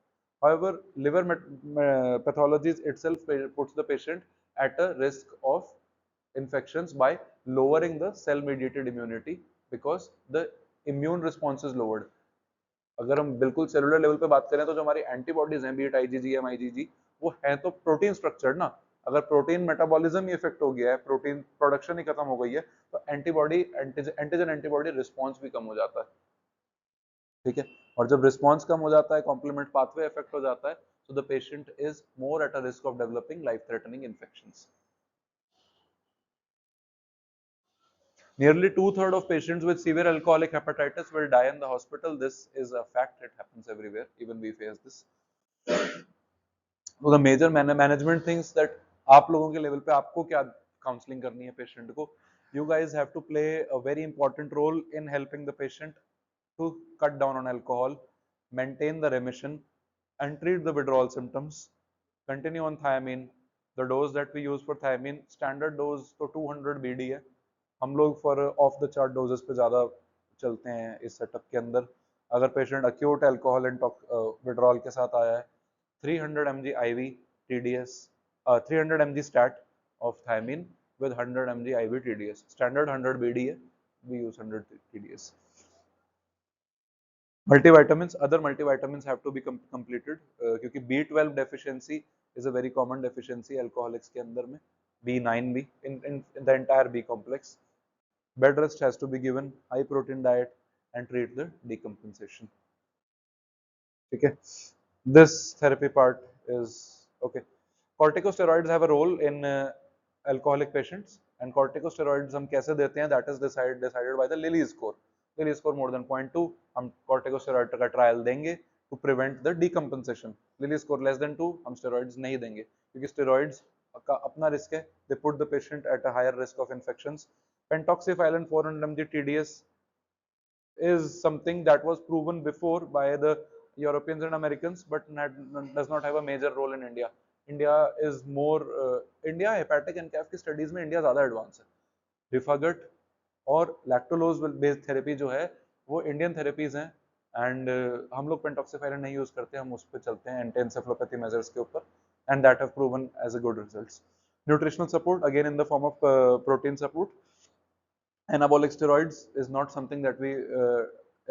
However, liver pathologies itself puts the patient at a risk of infections by lowering the cell-mediated immunity because the immune response is lowered. अगर हम बिल्कुल सेलुलर लेवल पे बात करें तो जो हमारी एंटीबॉडीज हैं, बीट IgG या IgG, वो हैं तो प्रोटीन स्ट्रक्चर्ड ना. अगर प्रोटीन मेटाबॉलिज्म ही इफेक्ट हो गया है, प्रोटीन प्रोडक्शन ही खत्म हो गई है, तो एंटीबॉडी एंटीजन एंटीबॉडी रिस्पॉन्स भी कम हो जाता है, ठीक है. और जब रिस्पॉन्स कम हो जाता है, कॉम्प्लीमेंट पाथवे इफेक्ट हो जाता है, तो the patient is more at a risk of developing life threatening infections. Nearly 2/3 of patients with severe alcoholic hepatitis will die in the hospital. This is a fact. It happens everywhere. Even we face this. So the major management things that आप लोगों के लेवल पे आपको क्या काउंसलिंग करनी है पेशेंट को. You guys have to play a very important role in helping the patient to cut down on alcohol, maintain the remission, and treat the withdrawal symptoms. Continue on thiamine. The dose that we use for thiamine, standard dose तो 200 BD है. हम लोग for of the chart doses पे ज़्यादा चलते हैं इस सेटअप के अंदर. अगर patient acute alcohol and withdrawal के साथ आया है, 300 mg IV TDS, 300 mg stat of thiamine with 100 mg IV TDS. Standard 100 BD है, we use 100 TDS. Multivitamins, other multivitamins have to be completed क्योंकि B12 deficiency is a very common deficiency alcoholics के अंदर में. B9 भी in the entire B complex. Bed rest has to be given, high protein diet, and treat the decompensation. Okay, this therapy part is okay. Corticosteroids have a role in alcoholic patients, and corticosteroids हम कैसे देते हैं, that is decided by the Lilly score. Lilly score more than 0.2, हम corticosteroid का trial देंगे to prevent the decompensation. Lilly score less than 2, हम steroids नहीं देंगे क्योंकि steroids का अपना रिस्क है. They put the patient at a higher risk of infections. Pentoxifylline 400 mg TDS is something that was proven before by the Europeans and Americans, but does not have a major role in India. India is more India hepatic NCAF की studies में India ज़्यादा advanced है. Rifagot और lactulose based therapy जो है वो Indian therapies हैं, and हम लोग pentoxifylline नहीं use करते, हम उस पर चलते हैं anti-encephalopathy measures के ऊपर, and that have proven as a good results. Nutritional support again in the form of protein support. Anabolic steroids is not something that we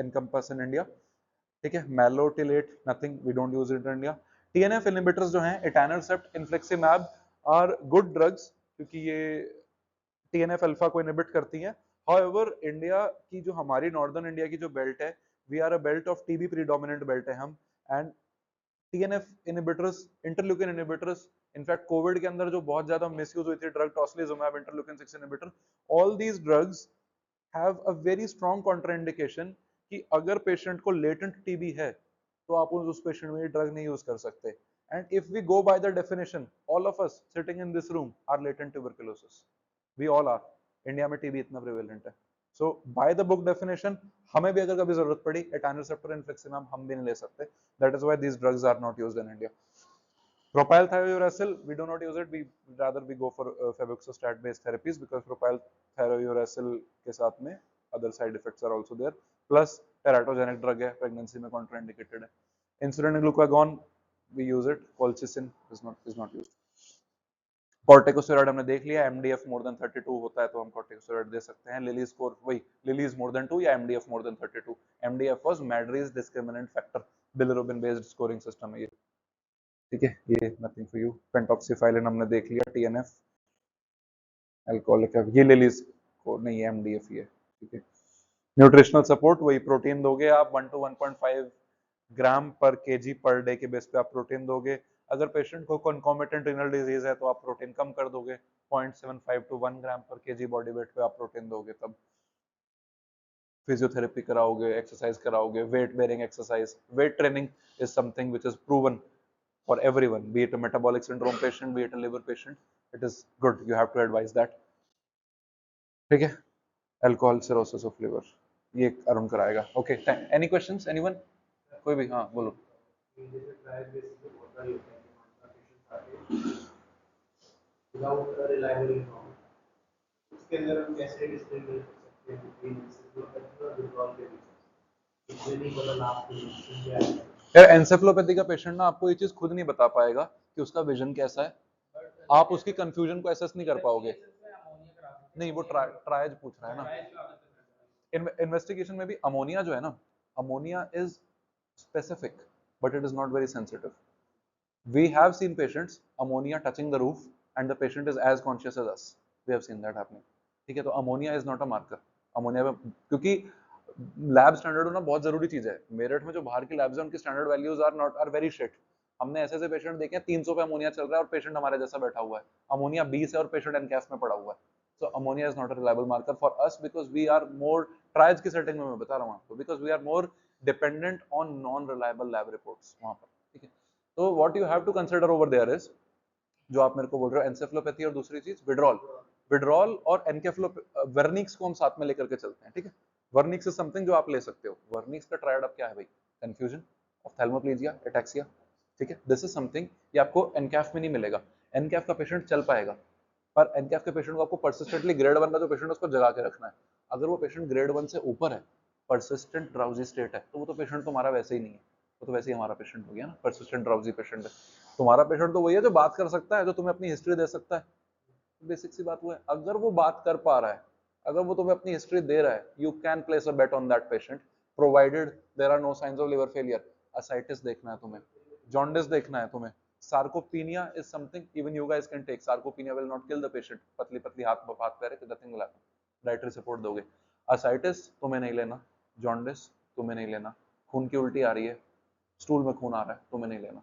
encompass in India. ठीक है. Malotilate, nothing, we don't use it in India. TNF inhibitors जो हैं, etanercept, infliximab are good drugs क्योंकि ये TNF अल्फा को इनहिबिट करती हैं. However, इंडिया की जो हमारी नॉर्दर्न इंडिया की जो बेल्ट है, we are a belt of TB predominant belt है हम, and TNF inhibitors, interleukin inhibitors, in fact COVID के अंदर जो बहुत ज्यादा मिसयूज हुई थी drug tocilizumab, interleukin 6 inhibitor, all these drugs have a very strong contraindication कि अगर पेशेंट को लेटेंट टीबी है तो आप उस पेशेंट में ड्रग नहीं यूज कर सकते. And if we go by the definition, all of us sitting in this room are latent tuberculosis. We all are. India में टीबी इतना प्रिवेलेंट है. So by the book definition हमें भी अगर कभी जरूरत पड़ी एटाइनल रिसेप्टर इन्फ्लिक्सिमाब हम भी नहीं ले सकते. That is why these drugs are not used in India. Propyl thiouracil, we do not use it. We rather we go for febuxostat based therapies because propyl thiouracil के साथ में other side effects are also there. Plus teratogenic drug है, pregnancy में contraindicated है. Insulin and glucagon, we use it. Colchicine is not used. Corticosteroid हमने देख लिया, एमडीएफ मोर देन 32 होता है तो हम कॉर्टिकोस्टेरॉइड दे सकते हैं. लिली स्कोर वही, लिली इज मोर देन 2 या MDF more than 32. MDF was Maddrey's discriminant factor, bilirubin based scoring system है ये. ठीक है, ये नथिंग फॉर यू. पेंटॉक्सीफाइलिन हमने देख लिया, टीएनएफ, अल्कोहलिक, ये लिली स्कोर नहीं है, एमडीएफ ही है. ठीक है. न्यूट्रिशनल सपोर्ट वही, प्रोटीन दोगे आप 1 to 1.5 ग्राम पर केजी पर डे के बेस पे आप प्रोटीन दोगे. अगर पेशेंट को कंकॉमिटेंट रीनल डिजीज है तो आप प्रोटीन कम कर दोगे, 0.75 to 1 ग्राम पर केजी बॉडी वेट पे आप प्रोटीन दोगे. तब फिजियोथेरेपी कराओगे, एक्सरसाइज कराओगे, weight bearing exercise, weight training is something which is proven for everyone, be it a metabolic syndrome patient, be it a liver patient. It is good, you have to advise that. ठीक है. Alcohol cirrhosis of liver, ये अरुण कराएगा. Okay, any questions, anyone? कोई भी, हाँ बोलो. यार एंसेफेलोपैथी का पेशेंट ना आपको ये चीज खुद नहीं बता पाएगा कि उसका विजन कैसा है. आप उसकी कंफ्यूजन को एसेस नहीं कर पाओगे. नहीं, वो ट्रायज पूछ रहा है ना. इन्वेस्टिगेशन में भी अमोनिया जो है ना, ammonia is specific but it is not very sensitive. We have seen patients ammonia touching the roof and the patient is as conscious as us. We have seen that happening. ठीक है, तो ammonia is not a marker. Ammonia में क्योंकि लैब स्टैंडर्ड होना बहुत जरूरी चीज है. मेरठ में जो बाहर की लैब्स है उनकी standard values are very shit. हमने ऐसे ऐसे पेशेंट देखे हैं 300 पे अमोनिया चल रहा है और पेशेंट हमारे जैसा बैठा हुआ है. अमोनिया 20 है और पेशेंट एनकैफ में पड़ा हुआ है. So ammonia is not a reliable marker for us because we are more trials की setting में मैं बता रहा हूँ आपको, because we are more dependent on non-reliable lab reports वहाँ पर. ठीक है. तो what you have to consider over there is जो आप मेरे को बोल रहे हो एंसेफेलोपैथी और दूसरी चीज विड्रॉल. विड्रॉल और एनकेफेलो वर्निक्स को हम साथ में लेकर के चलते हैं. ठीक है. वर्निक्स इज समथिंग जो आप ले सकते हो. वर्निक्स का ट्रायड अब क्या है भाई? Confusion, ophthalmoplegia, ataxia. ठीक है, दिस इज समथिंग ये आपको एनकैफ में नहीं मिलेगा. एनकैफ का पेशेंट चल पाएगा पर एनकैफ के पेशेंट को आपको परसिस्टेंटली ग्रेड 1 का जो पेशेंट है उसको जगा के रखना है. अगर वो पेशेंट ग्रेड 1 से ऊपर है, परसिस्टेंट ड्राउजी स्टेट है, तो वो तो पेशेंट तुम्हारा वैसे ही नहीं है. वो तो वैसे ही हमारा पेशेंट हो गया ना, परसिस्टेंट ड्राउजी पेशेंट है. तुम्हारा पेशेंट तो वही है जो बात कर सकता है, जो तुम्हें अपनी हिस्ट्री दे सकता है. बेसिक सी बात वो है. अगर वो बात कर पा रहा है, अगर वो तुम्हें अपनी हिस्ट्री दे रहा है, you can place a bet on that patient provided there are no signs of liver failure. Ascites देखना है तुम्हें, जॉन्डिस देखना है तुम्हें, sarcopenia is something even you guys can take. Sarcopenia will not kill the patient. पतली पतली हाथ पैर है, nothing will happen. Dietary support दोगे. असाइटिस तुम्हें नहीं लेना, जॉन्डिस तुम्हें नहीं लेना, खून की उल्टी आ रही है, स्टूल में खून आ रहा है, तुम्हें नहीं लेना.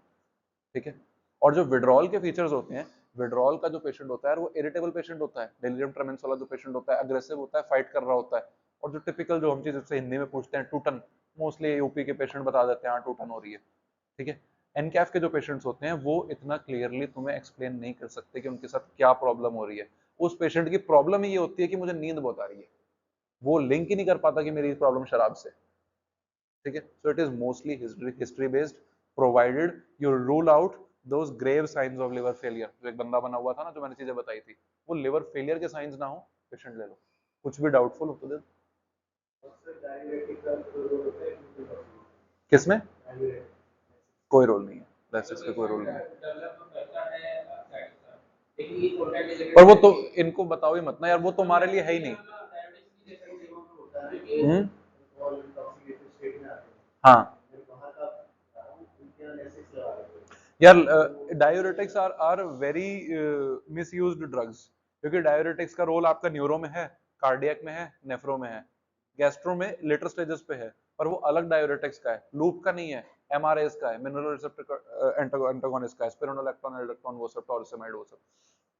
ठीक है. और जो विड्रॉल के फीचर्स होते हैं, विड्रॉल का जो पेशेंट होता है वो इरिटेबल पेशेंट होता है. डेलिरियम ट्रेमेंस वाला जो पेशेंट होता है अग्रेसिव होता है, फाइट कर रहा होता है. और जो टिपिकल जो हम चीज उससे हिंदी में पूछते हैं टूटन, मोस्टली यूपी के पेशेंट बता देते हैं हाँ टूटन हो रही है. ठीक है. एनकैफ के जो पेशेंट्स होते हैं वो इतना क्लियरली तुम्हें एक्सप्लेन नहीं कर सकते कि उनके साथ क्या प्रॉब्लम हो रही है. उस पेशेंट की प्रॉब्लम ही ये होती है कि मुझे नींद बहुत आ रही है. वो लिंक ही नहीं कर पाता कि मेरी प्रॉब्लम शराब से. ठीक है. So it is mostly history based provided you rule out those grave signs of liver failure. जो एक बंदा बना हुआ था ना जो मैंने चीजें बताई थी, वो लिवर फेलियर के साइंस ना हो, पेशेंट ले लो. कुछ भी डाउटफुल हो तो दे. किसमें? कोई रोल नहीं है, डायलिसिस का कोई रोल नहीं है. और वो तो इनको बताओ ही मत ना यार, वो तुम्हारे लिए है ही नहीं. हाँ यार, diuretics are very misused drugs. क्योंकि डायूरेटिक्स का रोल आपका न्यूरो में है, कार्डियक में है, नेफ्रो में है, गैस्ट्रो में लेटर स्टेजेस पे है. पर वो अलग डायूरेटिक्स का है, लूप का नहीं है, एमआरएस का है, मिनरल रिसेप्टर एंटागोनिस्ट का है, स्पिरोनोलैक्टोन, एल्डोस्टेरोन, वो सब, टॉर्सेमाइड, वो सब.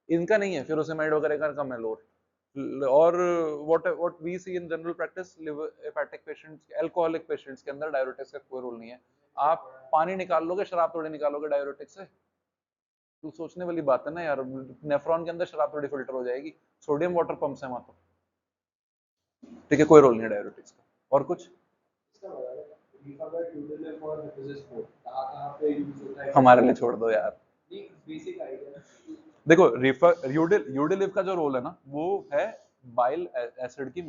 इनका नहीं है, फ्यूरोसेमाइड वगैरह का कम है लोड. और what we see in general practice, liver hepatic patients, alcoholic patients के अंदर डाययूरेटिक्स का कोई रोल नहीं है। आप पानी निकाल लोगे, शराब थोड़ी निकालोगे डाययूरेटिक से। तो सोचने वाली बात है ना यार, नेफ्रॉन के अंदर शराब थोड़ी फिल्टर हो जाएगी, सोडियम वाटर पंप्स है वहां तो। ठीक है, कोई रोल नहीं है डाययूरेटिक्स का। और कुछ हमारे लिए छोड़ दो यार। देखो यूडिलिव का जो रोल है ना, वो है बाइल एसिड की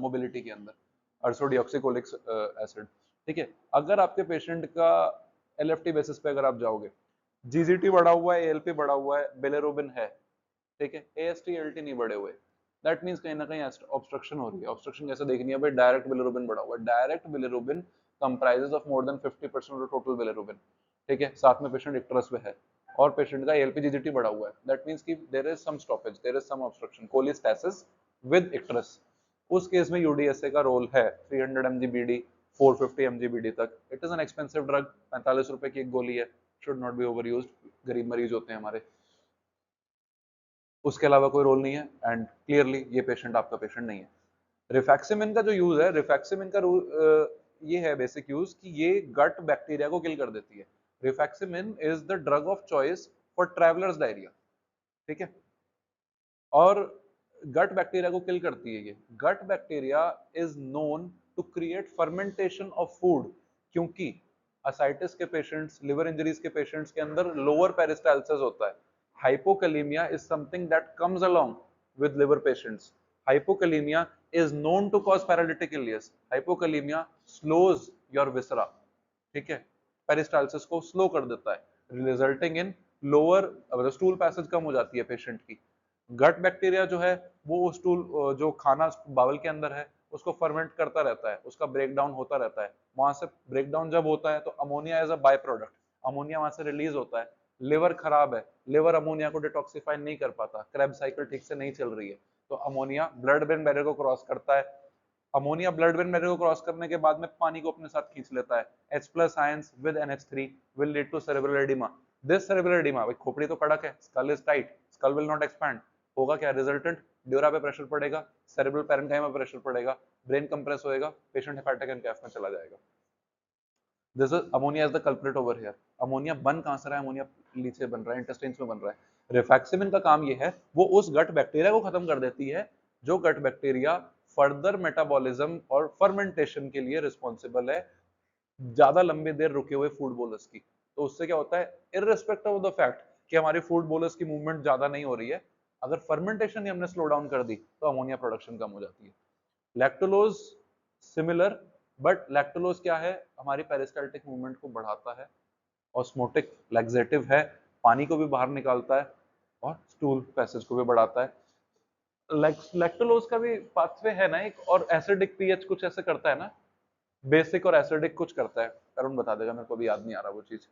मोबिलिटी के अंदर, अर्सोडिऑक्सिकोलिक एसिड। ठीक है, अगर आपके पेशेंट का एलएफटी बेसिस पे अगर आप जाओगे, जीजीटी बढ़ा हुआ है, एएलपी बढ़ा हुआ है, बिलिरुबिन है, ठीक है, एएसटी एलटी नहीं बढ़े हुए, दैट मींस कहीं ना कहीं ऑब्स्ट्रक्शन हो रही है। ऑब्स्ट्रक्शन कैसे देखनी है भाई? डायरेक्ट बिलिरुबिन बढ़ा हुआ है। Direct bilirubin comprises of more than 50% of total bilirubin. ठीक है, साथ में पेशेंट इक्टरस पे है और पेशेंट का एलपीजीजीटी बढ़ा हुआ है, दैट मींस कि there is some stoppage, there is some obstruction, cholestasis with icterus. उस केस में यूडीएसए का रोल है 300 mg बीडी, 450 mg बीडी तक। It is an expensive drug, 45 रुपए की एक गोली है, should not be over used, गरीब मरीज होते हैं हमारे। उसके अलावा कोई रोल नहीं है, एंड क्लियरली ये पेशेंट आपका पेशेंट नहीं है। रिफैक्सिमिन का जो यूज है, रिफैक्सिमिन का ये है बेसिक यूज कि ये गट बैक्टीरिया को किल कर देती है। Rifaximin is the drug of choice for travellers diarrhoea. ठीक है, और गट बैक्टीरिया को किल करती है ये। Gut bacteria is known to create fermentation of food, क्योंकि असाइटिस के पेशेंट्स, लिवर इंजरीज के पेशेंट्स के अंदर लोअर पेरिस्टाल्सिस होता है। Hypokalaemia is something that comes along with liver patients. Hypokalaemia is known to cause paralytic ileus. Hypokalemia slows your viscera, ठीक है, पेरिस्टाल्सिस को स्लो कर देता है, resulting in lower stool passage कम हो जाती है पेशेंट की। गट बैक्टीरिया जो है वो स्टूल, जो खाना बावल के अंदर है उसको फर्मेंट करता रहता है, उसका ब्रेकडाउन होता रहता है। वहां से ब्रेकडाउन जब होता है तो ammonia as a by product, ammonia वहां से रिलीज होता है। लिवर खराब है, लिवर अमोनिया को डिटॉक्सिफाई नहीं कर पाता, क्रेब साइकिल ठीक से नहीं चल रही है, तो अमोनिया ब्लड ब्रेन बैरियर को क्रॉस करता है। अमोनिया ब्लड ब्रेन बैरियर को क्रॉस करने के बाद में पानी को अपने साथ खींच लेता है। H+ ions with NH3 will lead to cerebral edema. This cerebral edema, भाई खोपड़ी तो कड़क है, skull is tight, skull will not expand, होगा क्या? रिजल्टेंट ड्यूरा पे प्रेशर पड़ेगा, सेरेब्रल पैरेन्काइमा पे प्रेशर पड़ेगा, ब्रेन कंप्रेस होएगा, पेशेंट हेपेटिक एनकेफ में चला जाएगा। This is ammonia is the culprit over here. Ammonia बन कहां से रहा है? अमोनिया लीचे बन रहा है, इंटेस्टाइन्स में बन रहा है। रिफैक्सिमिन का काम ये है, वो उस गट बैक्टीरिया को खत्म कर देती है जो गट बैक्टीरिया फर्दर मेटाबॉलिज्म और फर्मेंटेशन के लिए रिस्पॉन्सिबल है, ज्यादा लंबी देर रुके हुए फूड बोलस की। तो उससे क्या होता है, इररिस्पेक्टिव ऑफ द फैक्ट कि हमारी फूड बोलस की मूवमेंट ज्यादा नहीं हो रही है, अगर फर्मेंटेशन ही हमने स्लो डाउन कर दी तो अमोनिया प्रोडक्शन कम हो जाती है। लैक्टोलोज सिमिलर, बट लैक्टोलोज क्या है, हमारी पेरिस्टाल्टिक मूवमेंट को बढ़ाता है, ऑस्मोटिक लैक्सेटिव है, पानी को भी बाहर निकालता है और स्टूल पैसेज को भी बढ़ाता है। लैक्टोलोज का भी पाथवे है ना एक, और एसिडिक पीएच कुछ ऐसे करता है ना, बेसिक और एसिडिक कुछ करता है, अरुण बता देगा, मेरे को भी याद नहीं आ रहा वो चीज।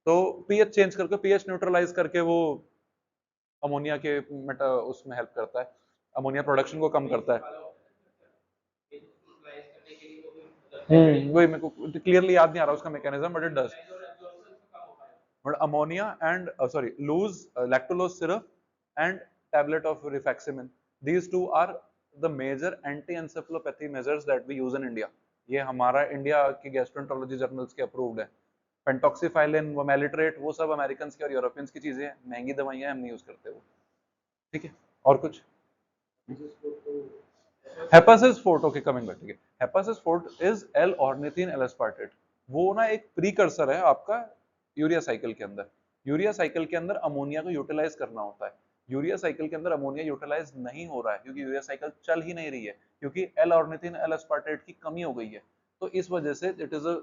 तो पीएच चेंज करके, पीएच न्यूट्रलाइज करके वो अमोनिया के उसमें हेल्प करता है, अमोनिया प्रोडक्शन को कम करता है। वही मेरे को क्लियरली याद नहीं आ रहा उसका mechanism, but it does. But ammonia and lose lactulose syrup and tablet of rifaximin, these two are the major anti-encephalopathy measures that we use in India. ये हमारा इंडिया की गैस्ट्रोएंटरोलॉजी जर्नल्स के अप्रूव्ड है। पेंटॉक्सीफाइलिन, वोमेलिट्रेट, वो सब अमेरिकन की और यूरोपियंस की चीजें हैं, महंगी दवाइयां, हम नहीं यूज करते वो। ठीक है, और कुछ? Hepasis forte, okay coming back, ठीक है। Hepasis forte is L ornithine L aspartate. वो ना एक प्रीकर्सर है आपका यूरिया साइकिल के अंदर। यूरिया साइकिल के अंदर अमोनिया को यूटिलाइज करना होता है। यूरिया साइकिल के अंदर अमोनिया यूटिलाइज नहीं हो रहा है क्योंकि यूरिया साइकिल चल ही नहीं रही है, क्योंकि एल ऑर्निथिन एल एस्पार्टेट की कमी हो गई है। तो इस वजह से इट इज अ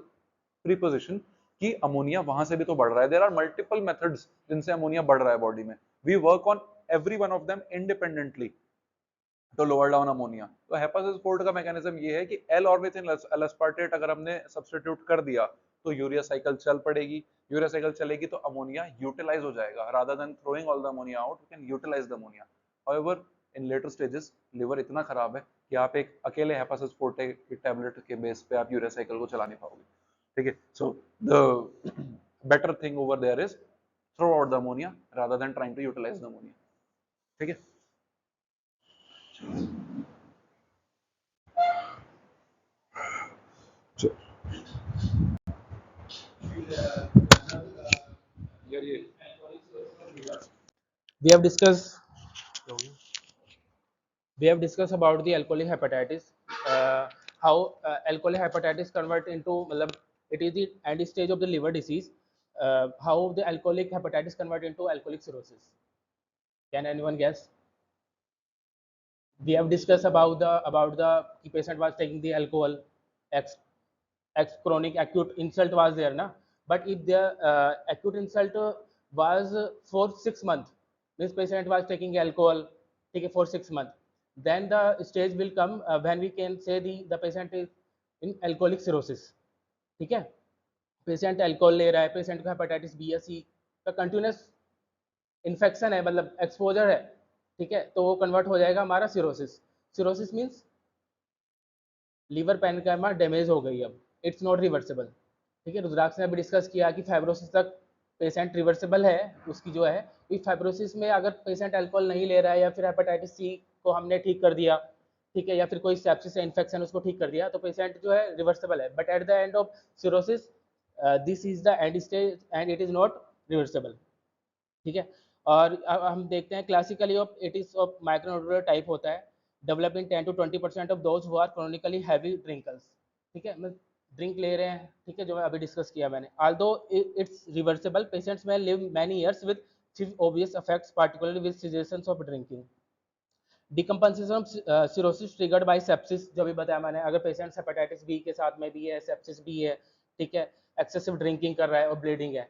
प्रीपोजिशन कि अमोनिया वहां से भी तो बढ़ रहा है। देयर आर मल्टीपल मेथड्स जिनसे अमोनिया बढ़ रहा है बॉडी में। We work on every one of them independently to lower down ammonia. तो हेपासिस फोर्ट का मैकेनिज्म ये है कि एल ऑर्निथिन एल एस्पार्टेट अगर हमने सब्स्टिट्यूट कर दिया तो यूरिया साइकिल चल पड़ेगी। यूरिया साइकिल चलेगी तो अमोनिया यूटिलाइज हो जाएगा, rather than throwing all the ammonia out, we can utilise the ammonia. However in later stages liver इतना खराब है कि आप एक अकेले हेपासिस फोर्टे की टैबलेट के बेस पे आप यूरिया साइकिल को चला नहीं पाओगे। ठीक है, so the better thing over there is throw out the ammonia rather than trying to utilise the ammonia. ठीक है, We have discussed about the alcoholic hepatitis, how alcoholic hepatitis convert into मतलब it is the end stage of the liver disease, how the alcoholic hepatitis convert into alcoholic cirrhosis. Can anyone guess? We have discussed about the patient was taking the alcohol, x chronic acute insult was there na, but if the acute insult was for 6 months, this patient was taking alcohol, take it for 6 months, then the stage will come when we can say the patient is in alcoholic cirrhosis. ठीक है, पेशेंट अल्कोहल ले रहा है, पेशेंट को हेपेटाइटिस बी या सी का कंटिन्यूस इन्फेक्शन है, मतलब एक्सपोजर है, ठीक है, तो वो कन्वर्ट हो जाएगा हमारा cirrhosis. Cirrhosis means liver parenchyma damage हो गई, अब इट्स नॉट रिवर्सेबल. ठीक है, रुद्राक्ष ने अभी डिस्कस किया कि फाइब्रोसिस तक पेशेंट रिवर्सेबल है उसकी जो है, इस फाइब्रोसिस में अगर पेशेंट अल्कोहल नहीं ले रहा है या फिर हेपेटाइटिस सी को हमने ठीक कर दिया, ठीक है, या फिर कोई सेप्सिस या इन्फेक्शन उसको ठीक कर दिया, तो पेशेंट जो है रिवर्सेबल है. But at the end of cirrhosis this is the end stage and it is not reversible. ठीक है, और अब हम देखते हैं classically of it is of micronodular type होता है, develop in 10 to 20% of those who are chronically heavy drinkers. ठीक है, मैं ड्रिंक ले रहे हैं, ठीक है, जो मैं अभी डिस्कस किया मैंने. आल्दो इट्स रिवर्सिबल, पेशेंट्स में live many years with few obvious effects, particularly with cessations of drinking. Decompensation of cirrhosis triggered by sepsis, जो भी बताया मैंने, अगर पेशेंट हेपेटाइटिस बी के साथ में भी है, सेप्सिस भी है, ठीक है, एक्सेसिव ड्रिंकिंग कर रहा है और ब्लीडिंग है,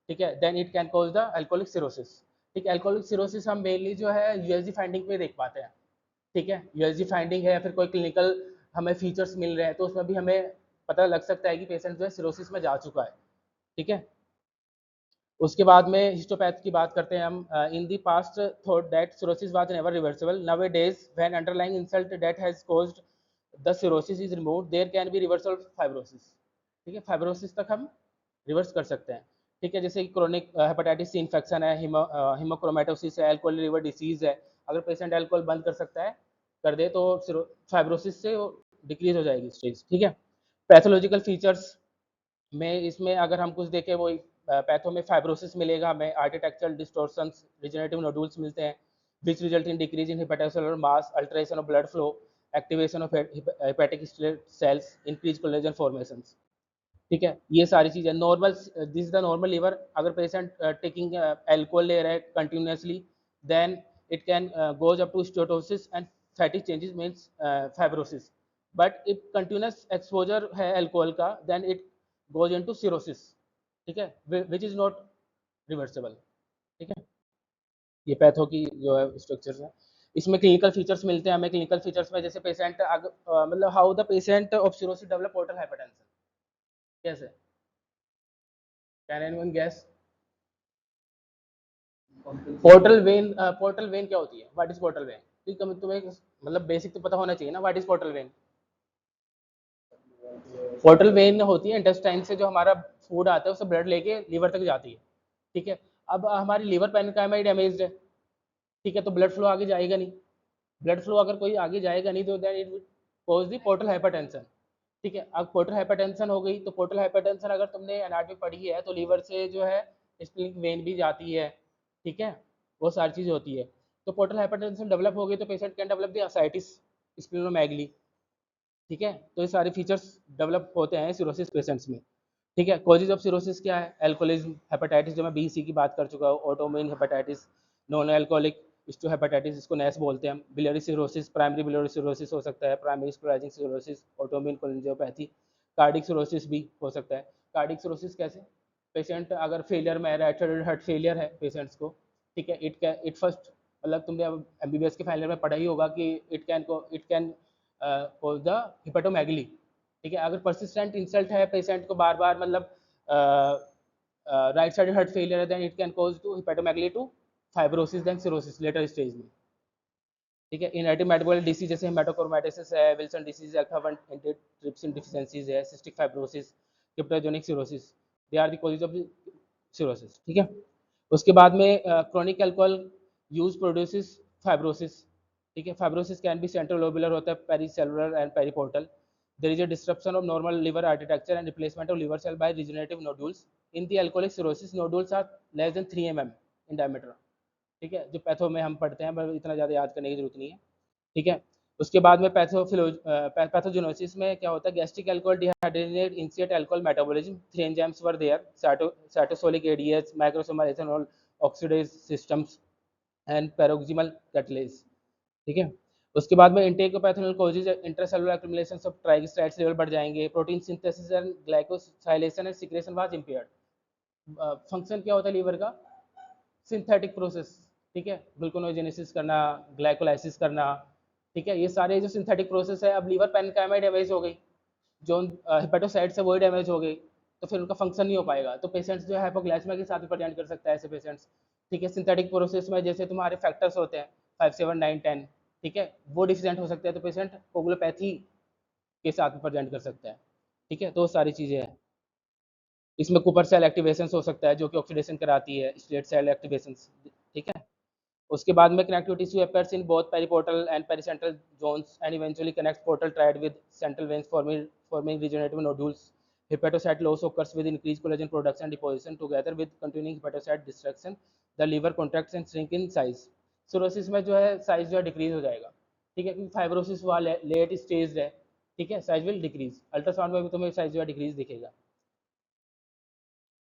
ठीक है, then it can cause the alcoholic cirrhosis. ठीक है, अल्कोहलिक सिरोसिस हम मेनली जो है यूएसजी फाइंडिंग पे देख पाते हैं. ठीक है, यूएसजी फाइंडिंग है या फिर कोई क्लिनिकल हमें फीचर्स मिल रहे हैं, तो उसमें भी हमें पता लग सकता है कि पेशेंट जो है सिरोसिस में जा चुका है. ठीक है, उसके बाद में हिस्टोपैथ की बात करते हैं हम. In the past thought that cirrhosis was never reversible. Nowadays when underlying insult that has caused the cirrhosis is removed, there can be reversal of fibrosis. ठीक है, फाइब्रोसिस तक हम रिवर्स कर सकते हैं. ठीक है, जैसे क्रोनिक हेपेटाइटिस सी इन्फेक्शन है, हीमोक्रोमेटोसिस है, अल्कोहल लिवर डिसीज है, अगर पेशेंट अल्कोहल बंद कर सकता है, कर दे, तो फाइब्रोसिस से डिक्रीज हो जाएगी स्टेज. ठीक है, पैथोलॉजिकल फीचर्स में इसमें अगर हम कुछ देखें, वो पैथो में फाइब्रोसिस मिलेगा हमें, आर्किटेक्चरल डिस्टॉर्शंस, रिजेनरेटिव नोडुल्स मिलते हैं, which result in decrease in hepatocellular mass, alteration of blood flow, activation of hepatic cells, increase collagen formations. ठीक है, ये सारी चीज़ें normal, this is the normal liver. अगर पेशेंट टेकिंग एल्कोहल ले रहे हैं continuously, then it can goes up to steatosis and fatty changes means fibrosis. But if continuous exposure है एल्कोहल का, then it goes into cirrhosis. ठीक है, विच इज नॉट रिवर्सेबल. ठीक है, ये पैथो की जो है स्ट्रक्चर्स है. इसमें क्लिनिकल फीचर्स मिलते हैं हमें. क्लिनिकल फीचर्स में जैसे पेशेंट मतलब how the patient of cirrhosis develop portal hypertension. कैसे, can anyone guess? Portal vein क्या होती है? What is portal vein? तुम्हें मतलब बेसिक तो पता होना चाहिए ना, what is portal vein? Portal vein होती है इंटेस्टाइन से जो हमारा फूड आता है, उससे ब्लड लेके लीवर तक जाती है. ठीक है, अब हमारी लीवर पैनकाइमा डैमेज्ड है, ठीक है, तो ब्लड फ्लो आगे जाएगा नहीं. ब्लड फ्लो अगर कोई आगे जाएगा नहीं, तो then it will cause the portal hypertension. ठीक है, अब पोर्टल हाइपरटेंशन हो गई, तो पोर्टल हाइपरटेंशन अगर तुमने एनाटॉमी पढ़ी है, तो लीवर से जो है स्प्लिनिक वेन भी जाती है. ठीक है, वो सारी चीज़ होती है. तो पोर्टल हाइपरटेंशन डेवलप हो गई, तो patient can develop the ascites, splenomegaly. ठीक है, तो ये सारे फीचर्स डेवलप होते हैं सिरोसिस पेशेंट्स में. ठीक है, कॉजेज ऑफ सिरोसिस क्या है? अल्कोहलिज्म, हेपेटाइटिस जो मैं बी सी की बात कर चुका हूँ, autoimmune hepatitis, non alcoholic steatohepatitis, इसको नैश बोलते हैं हम, biliary cirrhosis, primary biliary cirrhosis हो सकता है, primary sclerosis cirrhosis, autoimmune cholangiopathy, cardiac cirrhosis भी हो सकता है. कार्डिक सिरोसिस कैसे? पेशेंट अगर फेलियर में राइट हार्ट फेलियर है पेशेंट्स को, ठीक है, इट फर्स्ट, मतलब तुमने अब एमबीबीएस के फाइनल में पढ़ा ही होगा कि इट कैन कॉज द हिपेटोमेगली. ठीक है, अगर परसिस्टेंट इंसल्ट है पेशेंट को बार बार, मतलब राइट साइड हार्ट फेलियर है, then it can cause to hepatomegaly to fibrosis then cirrhosis later stage में. ठीक है, इनहेरिटेड मेटाबॉलिक डिसीज जैसे हेमाटोक्रोमेटोसिस है, Wilson disease, alpha 1 antitrypsin deficiencies है, cystic fibrosis, cryptogenic cirrhosis, they are the causes of cirrhosis. ठीक है, उसके बाद में chronic alcohol use produces fibrosis. ठीक है। Fibrosis can be central lobular होता है, pericellular and periportal. There is a disruption of normal liver architecture and replacement of liver cell by regenerative nodules. In the alcoholic cirrhosis nodules are less than 3 mm in diameter. ठीक है, जो पैथो में हम पढ़ते हैं, पर इतना ज़्यादा याद करने की जरूरत नहीं है। ठीक है। उसके बाद में पैथोजेनोसिस में क्या होता है, gastric alcohol dehydrate initiate alcohol metabolism, 3 enzymes were there, cytosolic ADH, microsomal ethanol oxidase systems and peroxisomal catalase. ठीक है। उसके बाद में intake of ethanol causes intracellular accumulation of triglycerides level बढ़ जाएंगे, protein synthesis and glycosylation and secretion was impaired. Function क्या होता है लीवर का, सिंथेटिक प्रोसेस। ठीक है, ग्लूकोनोजेनेसिस करना, ग्लाइकोलाइसिस करना। ठीक है, ये सारे जो सिंथेटिक प्रोसेस है, अब लीवर पेनकाइमा डैमेज हो गई, जो हेपेटोसाइट्स है वो डैमेज हो गई, तो फिर उनका फंक्शन नहीं हो पाएगा। तो पेशेंट्स जो है हाइपोग्लाइसेमिया के साथ भी प्रेजेंट कर सकता है ऐसे पेशेंट्स। ठीक है, सिंथेटिक प्रोसेस में जैसे तुम्हारे फैक्टर्स होते हैं 5, 7, 9, 10, ठीक है, वो डिफिशिएंट हो सकते हैं, तो पेशेंट कोगुलोपैथी के साथ में प्रेजेंट कर सकता है। ठीक है, तो सारी चीज़ें हैं। इसमें कुपर सेल एक्टिवेशन हो सकता है, जो कि ऑक्सीडेशन कराती है, स्टेट सेल एक्टिवेशन। ठीक है। उसके बाद में connective tissue appears in both periportal and pericentral zones and eventually connects portal triad with central veins forming regenerative nodules. Hepatocyte loss occurs with increased collagen production and deposition together with continuing hepatocyte destruction. The liver contracts and shrink in size. Cirrhosis में जो है साइज जो है डिक्रीज हो जाएगा। ठीक है, क्योंकि फाइब्रोसिस हुआ लेट स्टेज है। ठीक है, साइज विल डिक्रीज। अल्ट्रासाउंड में भी तुम्हें साइज जो है डिक्रीज दिखेगा।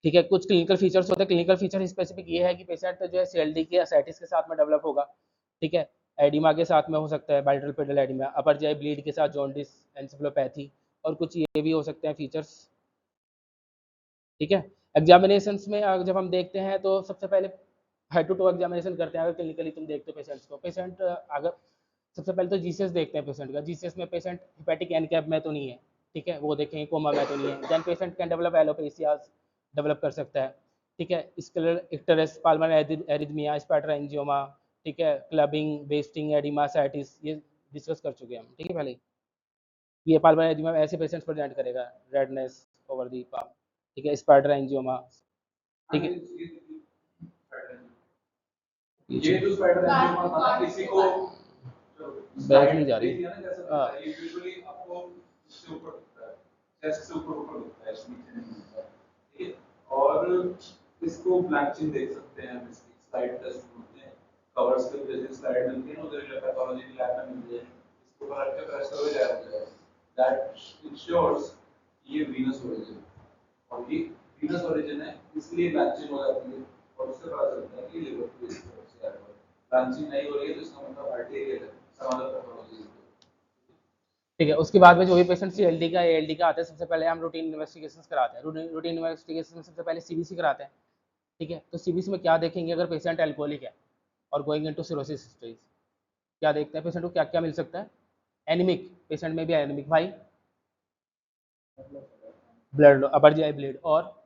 ठीक है, कुछ क्लिनिकल फीचर्स होते हैं। क्लिनिकल फीचर स्पेसिफिक ये है कि पेशेंट जो है सीएलडी के एसाइटिस के साथ में डेवलप होगा। ठीक है, एडिमा के साथ में हो सकता है, bilateral pedal edema, upper GI bleed के साथ जॉन्डिस, एन्सेफलोपैथी, और कुछ ये भी हो सकते हैं फीचर्स। ठीक है, एग्जामिनेशंस में जब हम देखते हैं तो सबसे पहले हेड टू टू एग्जामिनेशन करते हैं। अगर क्लिनिकली तुम देखते हो पेशेंट्स को, पेशेंट अगर सबसे पहले तो जीसीएस देखते हैं पेशेंट का। जीसीएस में पेशेंट हिपैटिक एनकैप में तो नहीं है। ठीक है, वो देखेंगे, कोमा में तो नहीं है। Then patient can develop alopecias, develop कर सकता है। ठीक है, scleral icterus, palmar erythema, spider angioma. ठीक है, क्लबिंग, वेस्टिंग, एडिमा, साइटिस, ये डिस्कस कर चुके हैं हम। ठीक है, पहले ये पाल्मर एरिथमिया में ऐसे पेशेंट्स प्रेजेंट करेगा, रेडनेस ओवर दी पाम। ठीक है, स्पैटर एंजियोमा। ठीक है, ये जो स्पाइडर एंजियोमा था ना, किसी को बैक नहीं जा रही। देखिए ना, जैसे हाँ, ये यूजुअली आपको इससे ऊपर दिखता है, चेस्ट से ऊपर दिखता है, इसमें नीचे नहीं दिखता है। ठीक है, और इसको ब्लैंचिंग देख सकते हैं हम, इसकी स्लाइड टेस्ट होते हैं, कवर्स के जैसे स्लाइड मिलती है ना, उधर पैथोलॉजी की लैब में मिलती है, इसको पर रख के प्रेस करोगे जाएगा, दैट इंश्योर्स ये वीनस ओरिजिन, और ये वीनस ओरिजिन है, इसलिए ब्लैंचिंग हो जाती है, और उससे पता चलता है कि लिवर की तरफ से आया हुआ है। ब्रांचिंग नहीं हो रही है तो इसका मतलब आर्टेरियल है, सम अदर पैथोलॉजी। ठीक है। उसके बाद में जो भी पेशेंट सीएलडी का एएलडी का आते हैं, सबसे पहले हम रूटीन इन्वेस्टिगेशंस कराते हैं। रूटीन इन्वेस्टिगेशन में सबसे पहले सीबीसी कराते हैं। ठीक है, तो सीबीसी में क्या देखेंगे, अगर पेशेंट एल्कोहलिक है और गोइंग इनटू सिरोसिस स्टेज, क्या देखते हैं पेशेंट को, क्या क्या मिल सकता है। एनीमिक, पेशेंट में भी एनीमिक भाई, ब्लड अपर जीआई ब्लीड, और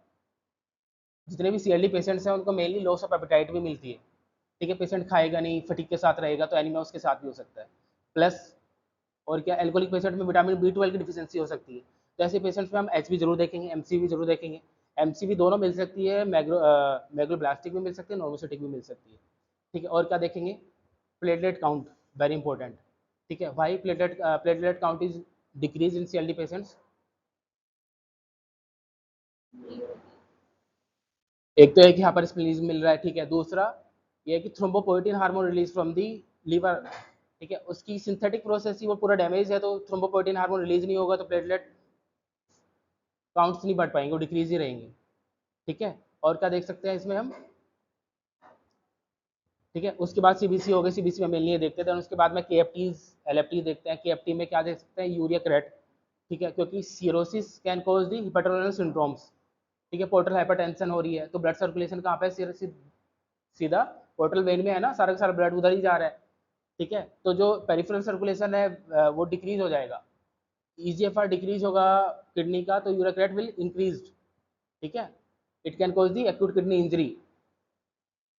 जितने भी सीएलडी पेशेंट्स हैं उनको मेनली लॉस ऑफ एपेटाइट भी मिलती है। ठीक है, पेशेंट खाएगा नहीं, फटीक के साथ रहेगा, तो एनीमिया उसके साथ भी हो सकता है। प्लस और क्या, एल्कोहलिक पेशेंट में विटामिन बी12 की डिफिशियंसी हो सकती है। तो ऐसे पेशेंट्स में हम एचबी जरूर देखेंगे, एमसी भी जरूर देखेंगे। एमसी भी दोनों मिल सकती है, मैग्रोब्लास्टिक भी मिल सकती है, नॉर्मोसिटिक भी मिल सकती है। ठीक है, और क्या देखेंगे, प्लेटलेट काउंट, वेरी इंपॉर्टेंट। ठीक है, why platelet count is decrease in CLD patients. एक तो है कि यहाँ पर स्प्लीनिज्म मिल रहा है। ठीक है, दूसरा ये है कि thrombopoietin hormone release from the liver. ठीक है, उसकी सिंथेटिक प्रोसेस ही वो पूरा डैमेज है, तो थ्रोम्बोपोएटिन हार्मोन रिलीज नहीं होगा, तो प्लेटलेट काउंट्स नहीं बढ़ पाएंगे, वो डिक्रीज ही रहेंगे। ठीक है, और क्या देख सकते हैं इसमें हम। ठीक है, उसके बाद सीबीसी हो गई, सीबीसी में मेनली देखते थे। उसके बाद में केएफटीज, एलएफटी देखते हैं। केएफटी में क्या देख सकते हैं, यूरिया क्रेट। ठीक है, क्योंकि cirrhosis can cause the hepatorenal syndromes. ठीक है, पोर्टल हाइपरटेंशन हो रही है, तो ब्लड सर्कुलेशन कहाँ पे, सीधा पोर्टल वेन में है ना, सारा का सारा ब्लड उधर ही जा रहा है। ठीक है, तो जो पेरिफेरल सर्कुलेशन है वो डिक्रीज हो जाएगा। ईजीएफआर डिक्रीज होगा किडनी का, तो यूरिया क्रेट विल इंक्रीज। ठीक है, it can cause the acute kidney injury.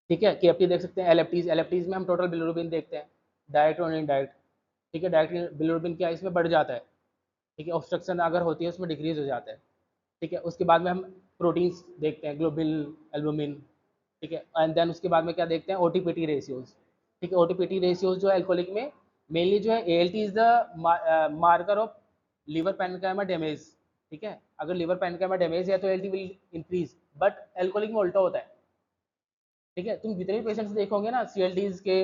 ठीक है, केएफटी देख सकते हैं। एलएफटीज, एलएफटीज में हम टोटल बिलिरुबिन देखते हैं, डायरेक्ट और इनडायरेक्ट। ठीक है, डायरेक्ट बिलिरुबिन क्या है, इसमें बढ़ जाता है। ठीक है, ऑब्स्ट्रक्शन अगर होती है उसमें डिक्रीज हो जाता है। ठीक है, उसके बाद में हम प्रोटीन्स देखते हैं, ग्लोबिन, एल्बुमिन। ठीक है, एंड देन उसके बाद में क्या देखते हैं, ओटीपीटी रेशियोज। ठीक है, ओटीपीटी रेशियोज जो है एल्कोहलिक में मेनली जो है ALT is the marker of liver parenchyma damage, ठीक है। अगर लिवर पैनकाइमा डैमेज है तो ALT will increase, but alcoholic में उल्टा होता है, ठीक है। तुम जितने भी पेशेंट्स देखोगे ना CLDs के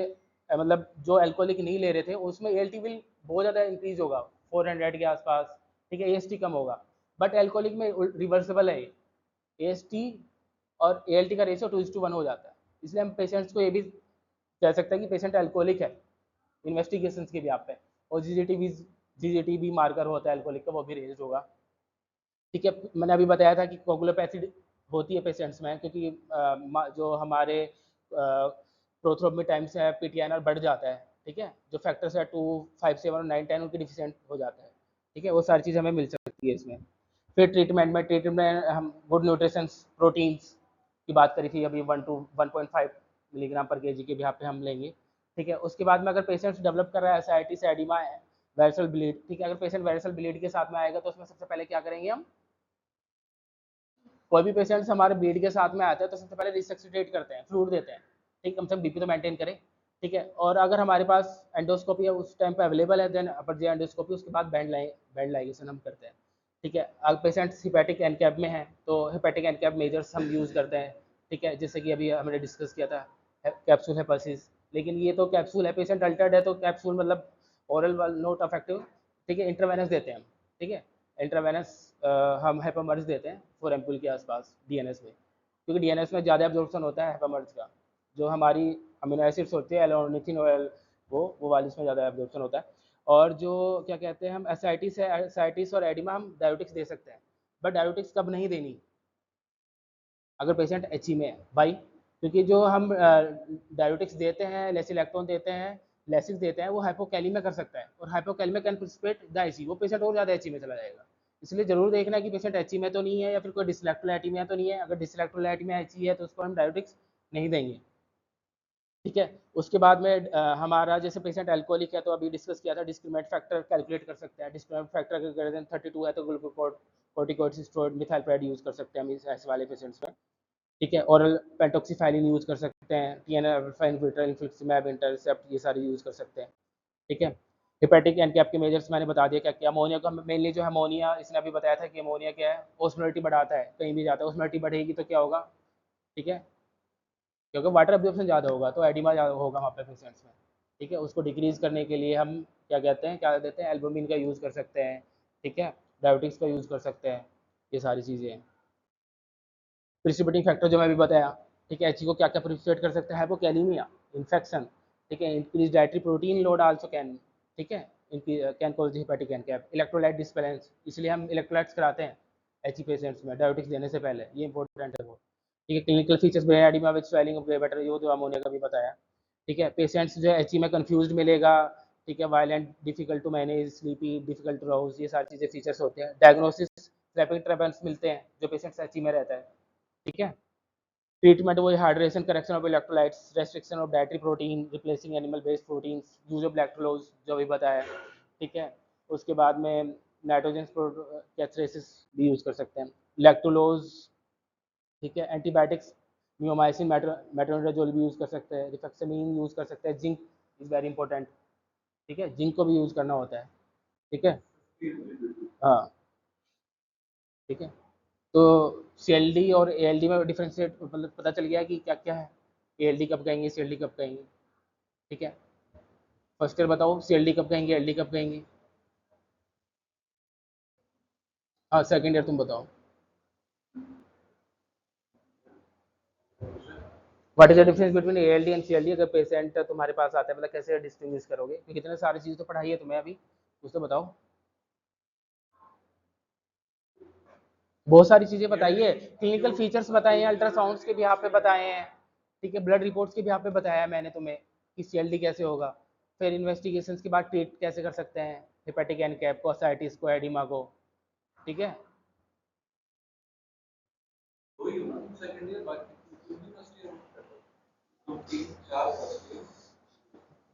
मतलब जो अल्कोहलिक नहीं ले रहे थे उसमें ALT विल बहुत ज़्यादा इंक्रीज होगा 400 के आसपास, ठीक है। AST कम होगा, बट एल्कोहलिक में रिवर्सिबल है, AST और ALT का रेशियो 2:1 हो जाता है। इसलिए हम पेशेंट्स को ये भी कह सकते हैं कि पेशेंट एल्कोहलिक है इन्वेस्टिगेशन के भी आप पे, और GGT भी मार्कर होता है एल्कोहलिक का, वो भी रेज होगा, ठीक है। मैंने अभी बताया था कि कोगुलोपैथी होती है पेशेंट्स में, क्योंकि जो हमारे प्रोथ्रोम्बी टाइम्स है PTINR बढ़ जाता है, ठीक है। जो फैक्टर्स है 2, 5, 7 और 9, 10 उनकी डिफिशिएंट हो जाता है, ठीक है। वो सारी चीज़ हमें मिल सकती है इसमें। फिर ट्रीटमेंट में हम गुड न्यूट्रिशन प्रोटीन्स की बात करी थी अभी, 1 to 1.5 मिलीग्राम पर केजी के भी यहाँ पे हम लेंगे, ठीक है। उसके बाद में अगर पेशेंट्स डेवलप कर रहा है एसाइटिस, एडिमा, वेरिसल ब्लीड, ठीक है। अगर पेशेंट वेरिसल ब्लीड के साथ में आएगा तो उसमें सबसे पहले क्या करेंगे हम, कोई भी पेशेंट्स हमारे ब्लीड के साथ में आते हैं तो सबसे पहले रिसक्सिटेट करते हैं, फ्लूइड देते हैं, ठीक, कम से कम BP तो मेंटेन करें, ठीक है। और अगर हमारे पास एंडोस्कोपी है उस टाइम पे अवेलेबल है, देन अपर जी एंडोस्कोपी, उसके बाद बेड लाइगेशन हम करते हैं, ठीक है। अगर पेशेंट्स हिपैटिक एनकैप में है तो हिपैटिक एनकैप मेजर्स हम यूज़ करते हैं, ठीक है। जैसे कि अभी हमने डिस्कस किया था कैप्सूल हेपासिस, लेकिन ये तो कैप्सूल है, पेशेंट अल्टर्ड है तो कैप्सूल मतलब ओरल नॉट अफेक्टिव, ठीक है। इंट्रावेनस देते हैं हम, ठीक है। इंट्रावेनस हम हेपामर्ज देते हैं 4 एम्पूल के आसपास DNS में, क्योंकि DNS में ज़्यादा एब्जॉर्प्शन होता है हेपामर्ज का, जो हमारी अमीनो एसिड्स होती है एलोनिथिन ऑयल, वो वाली इसमें ज़्यादा एब्जॉर्प्शन होता है। और जो क्या कहते हैं हम एसाइटिस है, एसाइटिस और एडिमा हम डायोटिक्स दे सकते हैं, बट डायोटिक्स कब नहीं देनी, अगर पेशेंट HE में है भाई, क्योंकि जो हम डायोटिक्स देते हैं, लेसिलेक्टोन देते हैं, लेसिस देते हैं, वो हाइपोकैलिमिया कर सकता है, और hypokalaemia can precipitate the HE, वो पेशेंट और ज़्यादा HE में चला जाएगा। इसलिए जरूर देखना है कि पेशेंट HE में तो नहीं है या फिर कोई डिसलेक्टोलाइटिमिया तो नहीं है। अगर डिसलेक्टोलाइटिमिया HE है तो उसको हम डायोटिक्स नहीं देंगे, ठीक है। उसके बाद में हमारा जैसे पेशेंट अल्कोहलिक है तो अभी डिस्कस किया था, डिस्क्रिमिनेंट फैक्टर कैलकुलेट कर सकते हैं। डिस्क्रिमिनेंट फैक्टर अगर ग्रेटर देन 32 है तो ग्लूकोकॉर्टिकोइड मिथाइलप्राइड यूज़ कर सकते हैं हम ऐसे वाले पेशेंट्स में, ठीक है। ओरल पेंटॉक्सीफाइलिन यूज़ कर सकते हैं, TNF इन्फिल्ट्रेट, इन्फ्लिक्सिमैब, इंटरसेप्ट, ये सारे यूज़ कर सकते हैं, ठीक है। हिपैटिक एनकैप के मेजर्स मैंने बता दिया क्या क्या। अमोनिया को मेनली जो है अमोनिया, इसने अभी बताया था कि अमोनिया क्या है, ओस्मोलिटी बढ़ाता है, कहीं भी जाता है ओस्मोलिटी बढ़ेगी तो क्या होगा, ठीक है, क्योंकि वाटर एब्जॉर्प्शन ज़्यादा होगा तो एडिमा ज़्यादा होगा वहाँ पे पेशेंट्स में, ठीक है। उसको डिक्रीज़ करने के लिए हम क्या कहते हैं, क्या देते हैं, एल्बुमिन का यूज़ कर सकते हैं, ठीक है। डायोटिक्स का यूज़ कर सकते हैं, ये सारी चीज़ें हैं। प्रिसिपिटेटिंग फैक्टर जो मैं अभी बताया, ठीक है। HE को क्या क्या प्रिसिपिटेट कर सकते हैं, हाइपोकैलिमिया, इन्फेक्शन, ठीक है। Increase dietary protein load also can, ठीक है, can cause hepatic NCAP. Electrolyte disbalance, इसलिए हम इलेक्ट्रोलाइट्स कराते हैं HE पेशेंट्स में डायोटिक्स देने से पहले, ये इंपॉर्टेंट है वो, ठीक है। Clinical features brain oedema with swelling of grey matter, ये जो अमोनिया का भी बताया, ठीक है। पेशेंट्स जो है HE में कंफ्यूज्ड मिलेगा, ठीक है। Violent, difficult to manage, sleepy, difficult to rouse, ये सारी चीज़ें फीचर्स होते हैं। डायग्नोसिस रैपिड ट्रेबल्स मिलते हैं जो पेशेंट्स HE में रहता है, ठीक है। ट्रीटमेंट वो hydration, correction of electrolytes, restriction of dietary protein, replacing animal based proteins, use of लैक्टोलोज जो भी बताया, ठीक है। उसके बाद में नाइट्रोजन कैथरेसिस भी यूज़ कर सकते हैं, लैक्टोलोज, ठीक है। एंटीबायोटिक्स, मियोमाइसिन, मेट्रोनिडाजोल भी यूज़ कर सकते हैं, रिफेक्सामिन यूज़ कर सकते हैं, जिंक इज़ वेरी इंपॉर्टेंट, ठीक है, जिंक को भी यूज़ करना होता है, ठीक है। हाँ, ठीक है। तो CLD और ALD में डिफ्रेंशिएट मतलब पता चल गया कि क्या क्या है, ALD कब कहेंगे, CLD कब कहेंगे, ठीक है। फर्स्ट ईयर बताओ CLD कब कहेंगे, LD कब कहेंगे। हाँ, सेकंड ईयर तुम बताओ। What is the difference between ALD and CLD, अगर पेशेंट तुम्हारे पास आता है मतलब कैसे डिस्टिंग्विश करोगे, क्योंकि इतने सारी चीज़ तो पढ़ाई है तुम्हें अभी, कुछ तो बताओ। बहुत सारी चीज़ें बताइए, क्लिनिकल फीचर्स बताए हैं, अल्ट्रासाउंड्स के भी यहाँ पे बताए हैं, ठीक है। ब्लड रिपोर्ट्स के भी यहाँ पे बताया है मैंने तुम्हें कि CLD कैसे होगा। फिर इन्वेस्टिगेशन के बाद ट्रीट कैसे कर सकते हैं हेपेटिक एनकैप को, ascites को, एडिमा को, ठीक है। वही हो ना सेकंड ईयर, बाकी भी फर्स्ट ईयर तो 3 4 फर्स्ट ईयर।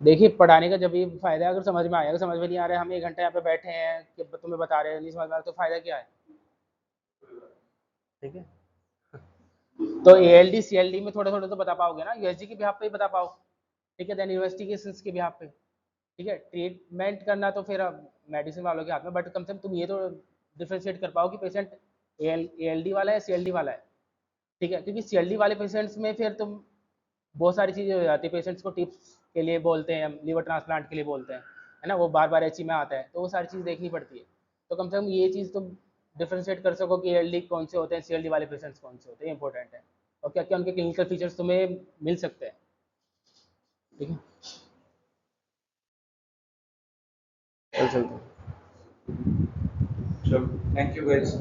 देखिए पढ़ाने का जब भी फायदा है, अगर समझ में आएगा, समझ में नहीं आ रहा है, हम 1 घंटा यहाँ पे बैठे हैं कि तुम्हें बता रहे हैं, नहीं समझ में आ रहा तो फायदा क्या है, ठीक है। तो ALD CLD में थोड़ा थोड़ा तो बता पाओगे ना, USG के भी आप पे ही बता पाओ, ठीक है। देन इन्वेस्टिगेशंस के भी आप पे, ठीक है, ट्रीटमेंट करना तो फिर मेडिसिन वालों के हाथ में, बट कम से कम तुम ये तो डिफ्रेंशिएट कर पाओ कि पेशेंट ALD वाला है, CLD वाला है। ठीक है, क्योंकि CLD वाले पेशेंट्स में फिर तुम बहुत सारी चीज़ें हो जाती है, पेशेंट्स को टिप्स के लिए बोलते हैं, लीवर ट्रांसप्लांट के लिए बोलते हैं, है ना, वो बार बार HE में आता है, तो वो सारी चीज़ देखनी पड़ती है। तो कम से कम ये चीज़ तुम डिफ्रेंशिएट कर सको कि ALD कौन से होते हैं, CLD वाले पेशेंट्स कौन से होते हैं, इंपॉर्टेंट है, और क्या क्या उनके क्लिनिकल फीचर्स तुम्हें मिल सकते हैं। ठीक है, चल चलते हैं। चलो, थैंक यू गाइस।